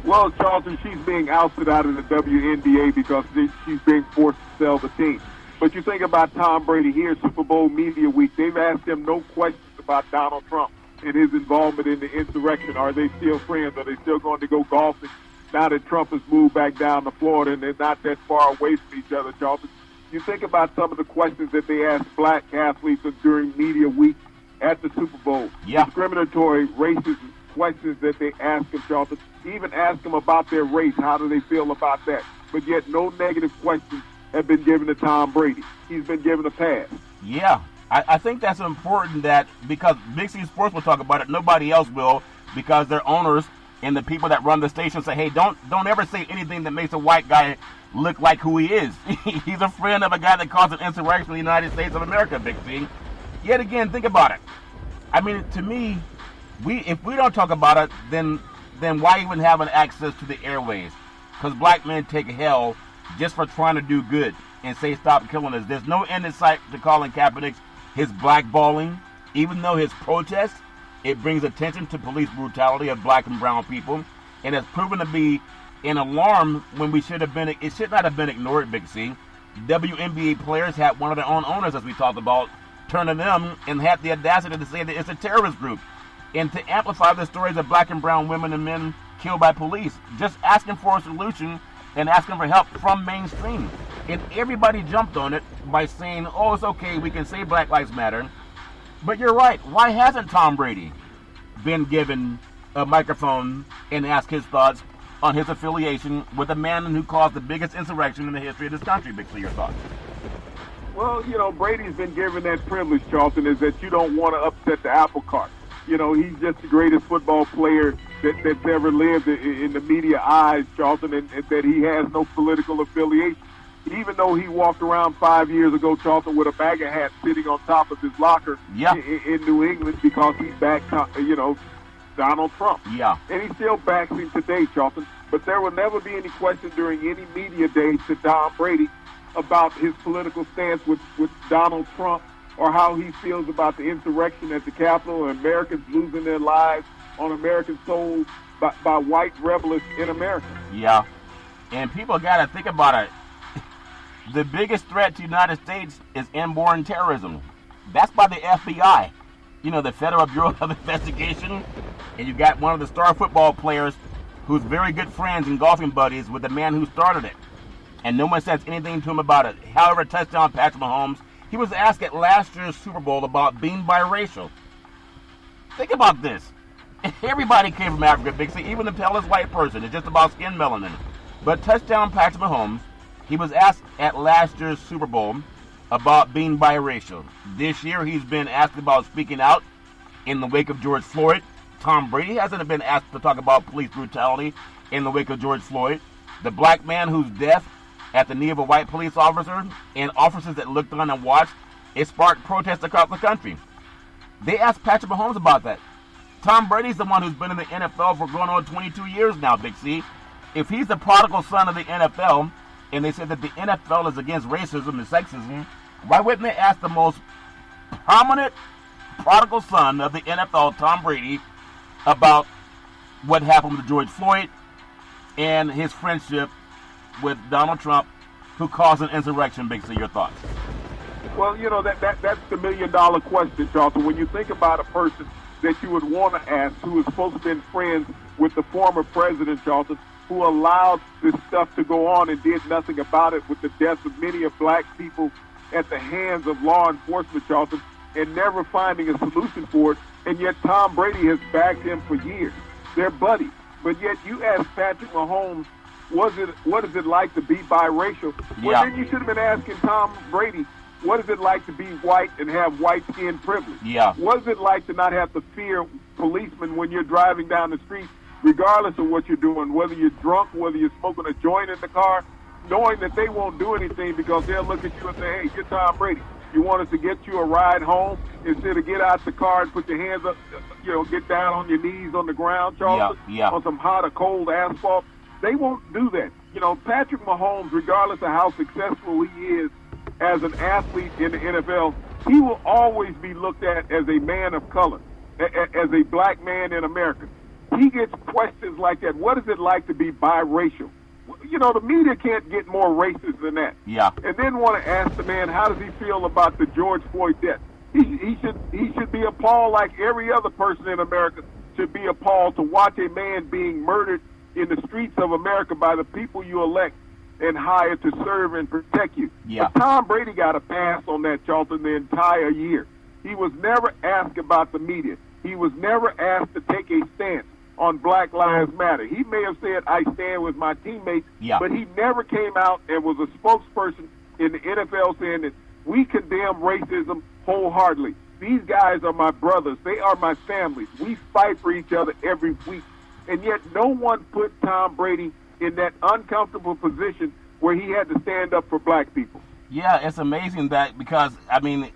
Well, Charlton, she's being ousted out of the WNBA because she's being forced to sell the team. But you think about Tom Brady here, Super Bowl Media Week. They've asked him no questions about Donald Trump and his involvement in the insurrection. Are they still friends? Are they still going to go golfing now that Trump has moved back down to Florida and they're not that far away from each other, Charlton? You think about some of the questions that they asked black athletes during Media Week at the Super Bowl. Yeah. Discriminatory, racist questions that they ask them, Charlton. Even ask them about their race. How do they feel about that? But yet no negative questions have been given to Tom Brady. He's been given a pass. Yeah. I think that's important that because Big C Sports will talk about it, nobody else will, because their owners and the people that run the station say, hey, don't ever say anything that makes a white guy look like who he is. He's a friend of a guy that caused an insurrection in the United States of America, Big C. Yet again, think about it. I mean, to me, if we don't talk about it, then why even have an access to the airways? Because black men take hell just for trying to do good and say stop killing us. There's no end in sight to Colin Kaepernick, his blackballing. Even though his protest, it brings attention to police brutality of black and brown people, and has proven to be an alarm when it should not have been ignored, Big C. WNBA players had one of their own owners, as we talked about, turn to them and had the audacity to say that it's a terrorist group. And to amplify the stories of black and brown women and men killed by police, just asking for a solution and asking for help from mainstream. And everybody jumped on it by saying, oh, it's okay, we can say Black Lives Matter. But you're right, why hasn't Tom Brady been given a microphone and asked his thoughts on his affiliation with a man who caused the biggest insurrection in the history of this country? Big C, your thoughts? Well, Brady's been given that privilege, Charlton, is that you don't want to upset the apple cart. He's just the greatest football player that's ever lived in the media eyes, Charlton, and that he has no political affiliation. Even though he walked around 5 years ago, Charlton, with a MAGA hat sitting on top of his locker in New England because he backed, Donald Trump. Yeah. And he still backs him today, Charlton. But there will never be any question during any media day to Tom Brady about his political stance with Donald Trump or how he feels about the insurrection at the Capitol and Americans losing their lives on American soil by white rebels in America. Yeah. And people got to think about it. The biggest threat to the United States is inborn terrorism. That's by the FBI. The Federal Bureau of Investigation. And you got one of the star football players who's very good friends and golfing buddies with the man who started it. And no one says anything to him about it. However, touchdown Patrick Mahomes, he was asked at last year's Super Bowl about being biracial. Think about this. Everybody came from Africa, Big C, even the palest white person. It's just about skin melanin. But touchdown Patrick Mahomes, he was asked at last year's Super Bowl about being biracial. This year, he's been asked about speaking out in the wake of George Floyd. Tom Brady hasn't been asked to talk about police brutality in the wake of George Floyd. The black man whose death at the knee of a white police officer and officers that looked on and watched, it sparked protests across the country. They asked Patrick Mahomes about that. Tom Brady's the one who's been in the NFL for going on 22 years now, Big C. If he's the prodigal son of the NFL, and they said that the NFL is against racism and sexism, why wouldn't they ask the most prominent prodigal son of the NFL, Tom Brady, about what happened with George Floyd and his friendship with Donald Trump, who caused an insurrection? Big C, your thoughts? Well, that's the million-dollar question, Charlton. When you think about a person that you would want to ask who is supposed to have been friends with the former president, Charlton, who allowed this stuff to go on and did nothing about it with the deaths of many of black people at the hands of law enforcement, Charlton, and never finding a solution for it. And yet Tom Brady has backed him for years. They're buddies. But yet you ask Patrick Mahomes, what is it like to be biracial? Well, then you should have been asking Tom Brady, what is it like to be white and have white skin privilege? Yeah. What is it like to not have to fear policemen when you're driving down the street, regardless of what you're doing, whether you're drunk, whether you're smoking a joint in the car, knowing that they won't do anything because they'll look at you and say, hey, you're Tom Brady. You want us to get you a ride home instead of get out the car and put your hands up, get down on your knees on the ground, Charles, on some hot or cold asphalt. They won't do that. Patrick Mahomes, regardless of how successful he is as an athlete in the NFL, he will always be looked at as a man of color, as a black man in America. He gets questions like that. What is it like to be biracial? The media can't get more racist than that. Yeah. And then want to ask the man, how does he feel about the George Floyd death? He should be appalled like every other person in America should be appalled to watch a man being murdered in the streets of America by the people you elect and hire to serve and protect you. Yeah. But Tom Brady got a pass on that, Charlton, the entire year. He was never asked about the media. He was never asked to take a stance on Black Lives Matter. He may have said, I stand with my teammates, but he never came out and was a spokesperson in the NFL saying that we condemn racism wholeheartedly. These guys are my brothers. They are my family. We fight for each other every week. And yet no one put Tom Brady in that uncomfortable position where he had to stand up for black people. Yeah, it's amazing that because, I mean,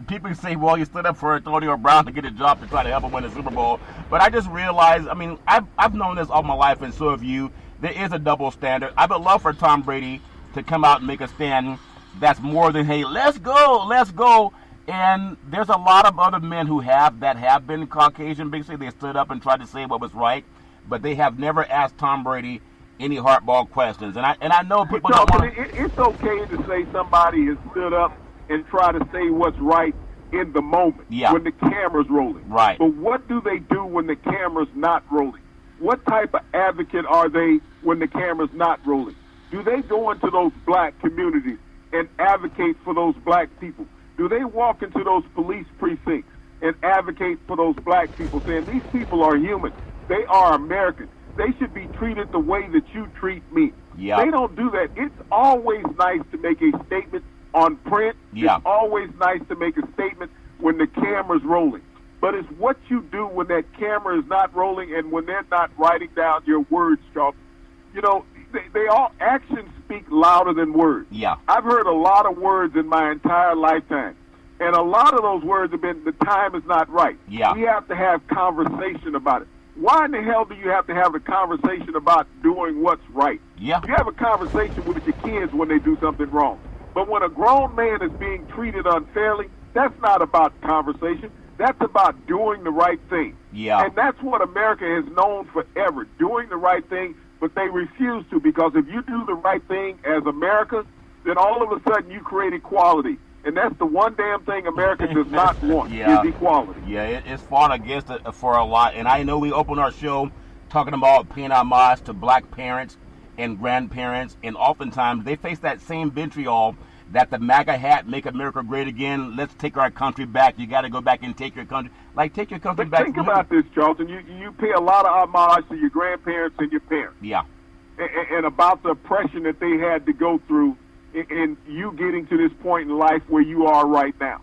people say, well, he stood up for Antonio Brown to get a job to try to help him win the Super Bowl. But I just realized, I mean, I've known this all my life, and so have you. There is a double standard. I would love for Tom Brady to come out and make a stand that's more than, hey, let's go, let's go. And there's a lot of other men who have been Caucasian. Basically, they stood up and tried to say what was right, but they have never asked Tom Brady any hardball questions. And I know people don't want to. It's okay to say somebody has stood up and try to say what's right in the moment when the camera's rolling. Right. But what do they do when the camera's not rolling? What type of advocate are they when the camera's not rolling? Do they go into those black communities and advocate for those black people? Do they walk into those police precincts and advocate for those black people, saying these people are human, they are Americans, they should be treated the way that you treat me? They don't do that. It's always nice to make a statement on print. It's always nice to make a statement when the camera's rolling. But it's what you do when that camera is not rolling and when they're not writing down your words, Charles. You know, they all actions speak louder than words. I've heard a lot of words in my entire lifetime, and a lot of those words have been, the time is not right. We have to have conversation about it. Why in the hell do you have to have a conversation about doing what's right? You have a conversation with your kids when they do something wrong. But when a grown man is being treated unfairly, that's not about conversation. That's about doing the right thing. And that's what America has known forever, doing the right thing, but they refuse to, because if you do the right thing as America, then all of a sudden you create equality. And that's the one damn thing America does not want, is equality. It's fought against it for a lot. And I know we opened our show talking about paying homage to black parents and grandparents, and oftentimes they face that same vitriol that the MAGA hat, make America great again, let's take our country back, you got to go back and take your country. Like, take your country back. Think about this, Charlton. You pay a lot of homage to your grandparents and your parents. And about the oppression that they had to go through in you getting to this point in life where you are right now.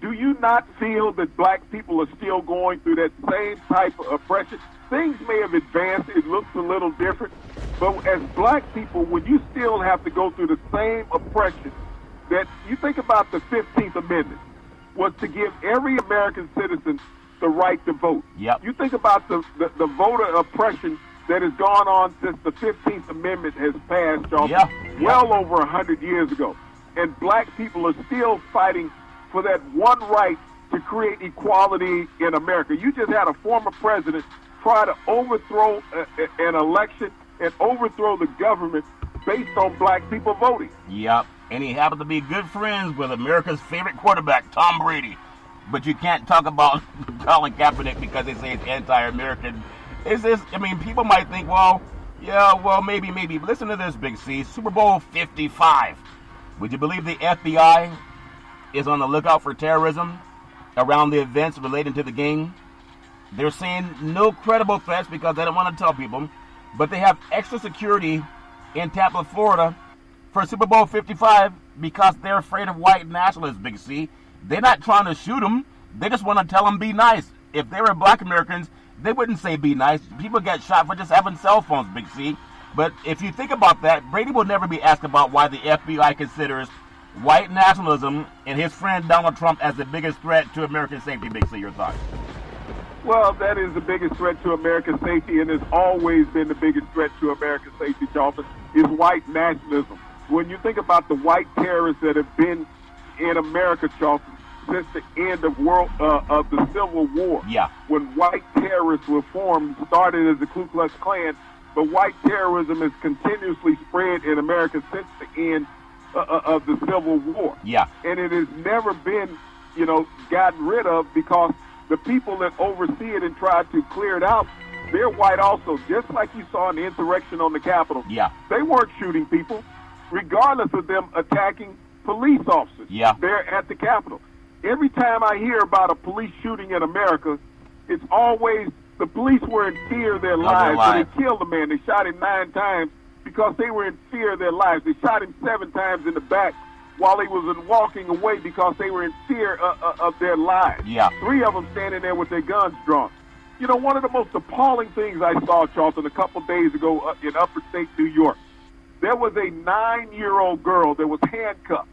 Do you not feel that black people are still going through that same type of oppression? Things may have advanced. It looks a little different. But as black people, when you still have to go through the same oppression, that you think about the 15th Amendment was to give every American citizen the right to vote. You think about the voter oppression that has gone on since the 15th Amendment has passed, well over 100 years ago. And black people are still fighting for that one right to create equality in America. You just had a former president try to overthrow an election and overthrow the government based on black people voting. And he happened to be good friends with America's favorite quarterback, Tom Brady. But you can't talk about Colin Kaepernick because they say it's anti-American. It's just, I mean, people might think, maybe. But listen to this, Big C. Super Bowl 55. Would you believe the FBI is on the lookout for terrorism around the events relating to the game? They're saying no credible threats because they don't want to tell people, but they have extra security in Tampa, Florida for Super Bowl 55 because they're afraid of white nationalists, Big C. They're not trying to shoot them. They just want to tell them be nice. If they were black Americans, they wouldn't say be nice. People get shot for just having cell phones, Big C. But if you think about that, Brady will never be asked about why the FBI considers white nationalism and his friend Donald Trump as the biggest threat to American safety, Big C. Your thoughts? Well, that is the biggest threat to American safety, and has always been the biggest threat to American safety, Charlton, is white nationalism. When you think about the white terrorists that have been in America, Charlton, since the end of the Civil War, when white terrorists were formed, started as the Ku Klux Klan, but white terrorism has continuously spread in America since the end of the Civil War. And it has never been, gotten rid of, because the people that oversee it and try to clear it out, they're white also, just like you saw in the insurrection on the Capitol. They weren't shooting people, regardless of them attacking police officers there at the Capitol. Every time I hear about a police shooting in America, it's always the police were in fear of their lives. So they killed a man. They shot him 9 times because they were in fear of their lives. They shot him 7 times in the back while he was walking away because they were in fear of their lives. 3 of them standing there with their guns drawn. You know, one of the most appalling things I saw, Charlton, a couple days ago in upstate New York, there was a 9-year-old girl that was handcuffed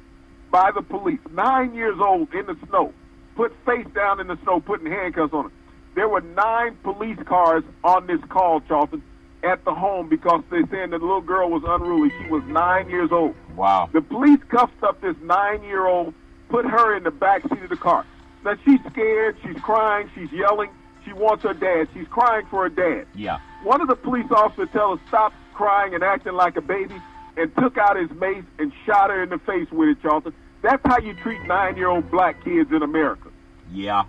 by the police, 9 years old, in the snow, put face down in the snow, putting handcuffs on her. There were 9 police cars on this call, Charlton, at the home because they're saying the little girl was unruly. She was 9 years old. Wow. The police cuffed up this 9-year-old, put her in the back seat of the car. Now, she's scared, she's crying, she's yelling, she wants her dad. She's crying for her dad. Yeah. One of the police officers tell her, stop crying and acting like a baby, and took out his mace and shot her in the face with it, Charlton. That's how you treat 9-year-old black kids in America. Yeah.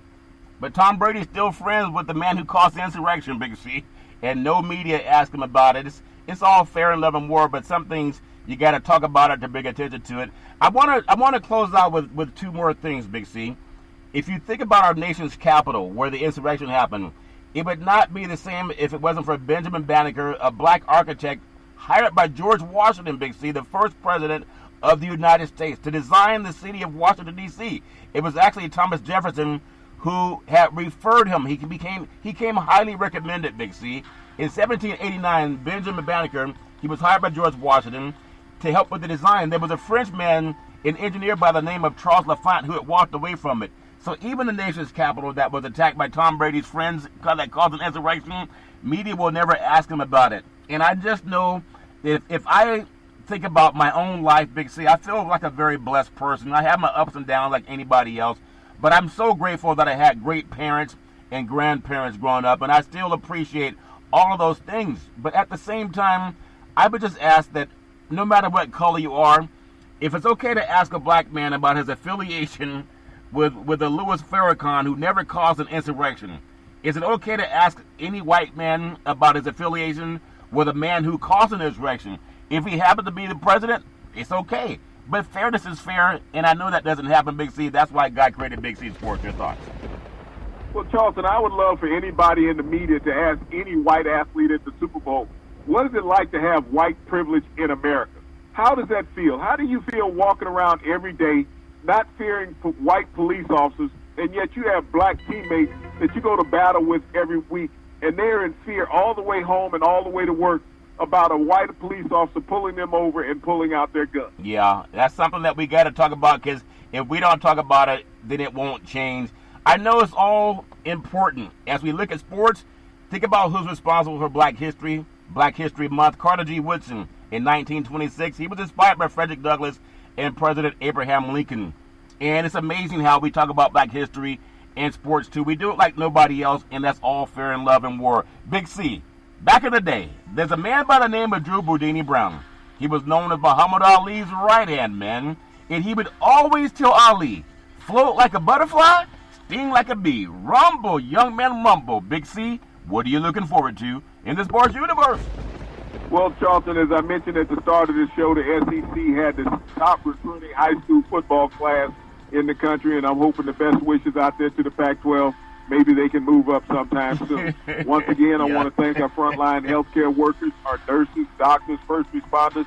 But Tom Brady's still friends with the man who caused the insurrection, Big C, and no media asked him about it. It's all fair and love and war, but some things you got to talk about it to bring attention to it. I want to close out with 2 more things, Big C. If you think about our nation's capital, where the insurrection happened, it would not be the same if it wasn't for Benjamin Banneker, a black architect hired by George Washington, Big C, the first president of the United States, to design the city of Washington, D.C. It was actually Thomas Jefferson who had referred him. He came highly recommended, Big C. In 1789, Benjamin Banneker, he was hired by George Washington to help with the design. There was a Frenchman, an engineer by the name of Charles Lafont, who had walked away from it. So even the nation's capital that was attacked by Tom Brady's friends that caused an insurrection, media will never ask him about it. And I just know that if I think about my own life, Big C, I feel like a very blessed person. I have my ups and downs like anybody else, but I'm so grateful that I had great parents and grandparents growing up, and I still appreciate all of those things. But at the same time, I would just ask that no matter what color you are, if it's okay to ask a black man about his affiliation with a Louis Farrakhan who never caused an insurrection, is it okay to ask any white man about his affiliation with a man who caused an insurrection? If he happened to be the president, it's okay. But fairness is fair, and I know that doesn't happen, Big C. That's why God created Big C Sports. Your thoughts? Well, Charlton, I would love for anybody in the media to ask any white athlete at the Super Bowl, what is it like to have white privilege in America? How does that feel? How do you feel walking around every day not fearing white police officers, and yet you have black teammates that you go to battle with every week, and they're in fear all the way home and all the way to work about a white police officer pulling them over and pulling out their gun? Yeah, that's something that we got to talk about, because if we don't talk about it, then it won't change. I know it's all important. As we look at sports, think about who's responsible for Black History Month. Carter G. Woodson in 1926. He was inspired by Frederick Douglass and President Abraham Lincoln. And it's amazing how we talk about black history and sports too. We do it like nobody else, and that's all fair in love and war. Big C, back in the day, there's a man by the name of Drew Boudini Brown. He was known as Muhammad Ali's right-hand man, and he would always tell Ali, float like a butterfly, sting like a bee. Rumble, young man, rumble. Big C, what are you looking forward to in the sports universe? Well, Charlton, as I mentioned at the start of this show, the SEC had the top recruiting high school football class in the country, and I'm hoping the best wishes out there to the Pac-12. Maybe they can move up sometime soon. Once again, I want to thank our frontline healthcare workers, our nurses, doctors, first responders.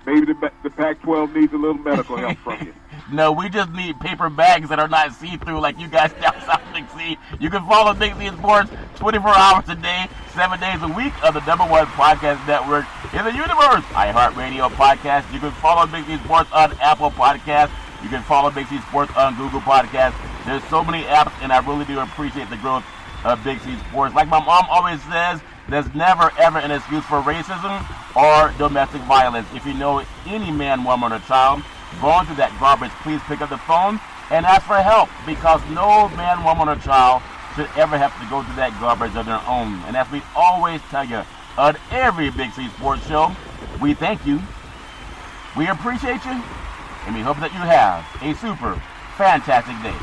Maybe the Pac-12 needs a little medical help from you. No, we just need paper bags that are not see-through like you guys down south, Big C. You can follow Big C Sports 24 hours a day, 7 days a week on the #1 podcast network in the universe. iHeartRadio podcast. You can follow Big C Sports on Apple Podcasts. You can follow Big C Sports on Google Podcasts. There's so many apps, and I really do appreciate the growth of Big C Sports. Like my mom always says, there's never, ever an excuse for racism or domestic violence. If you know any man, woman, or child going through that garbage, please pick up the phone and ask for help, because no man, woman, or child should ever have to go through that garbage on their own. And as we always tell you on every Big C Sports show, we thank you, we appreciate you, and we hope that you have a super fantastic day.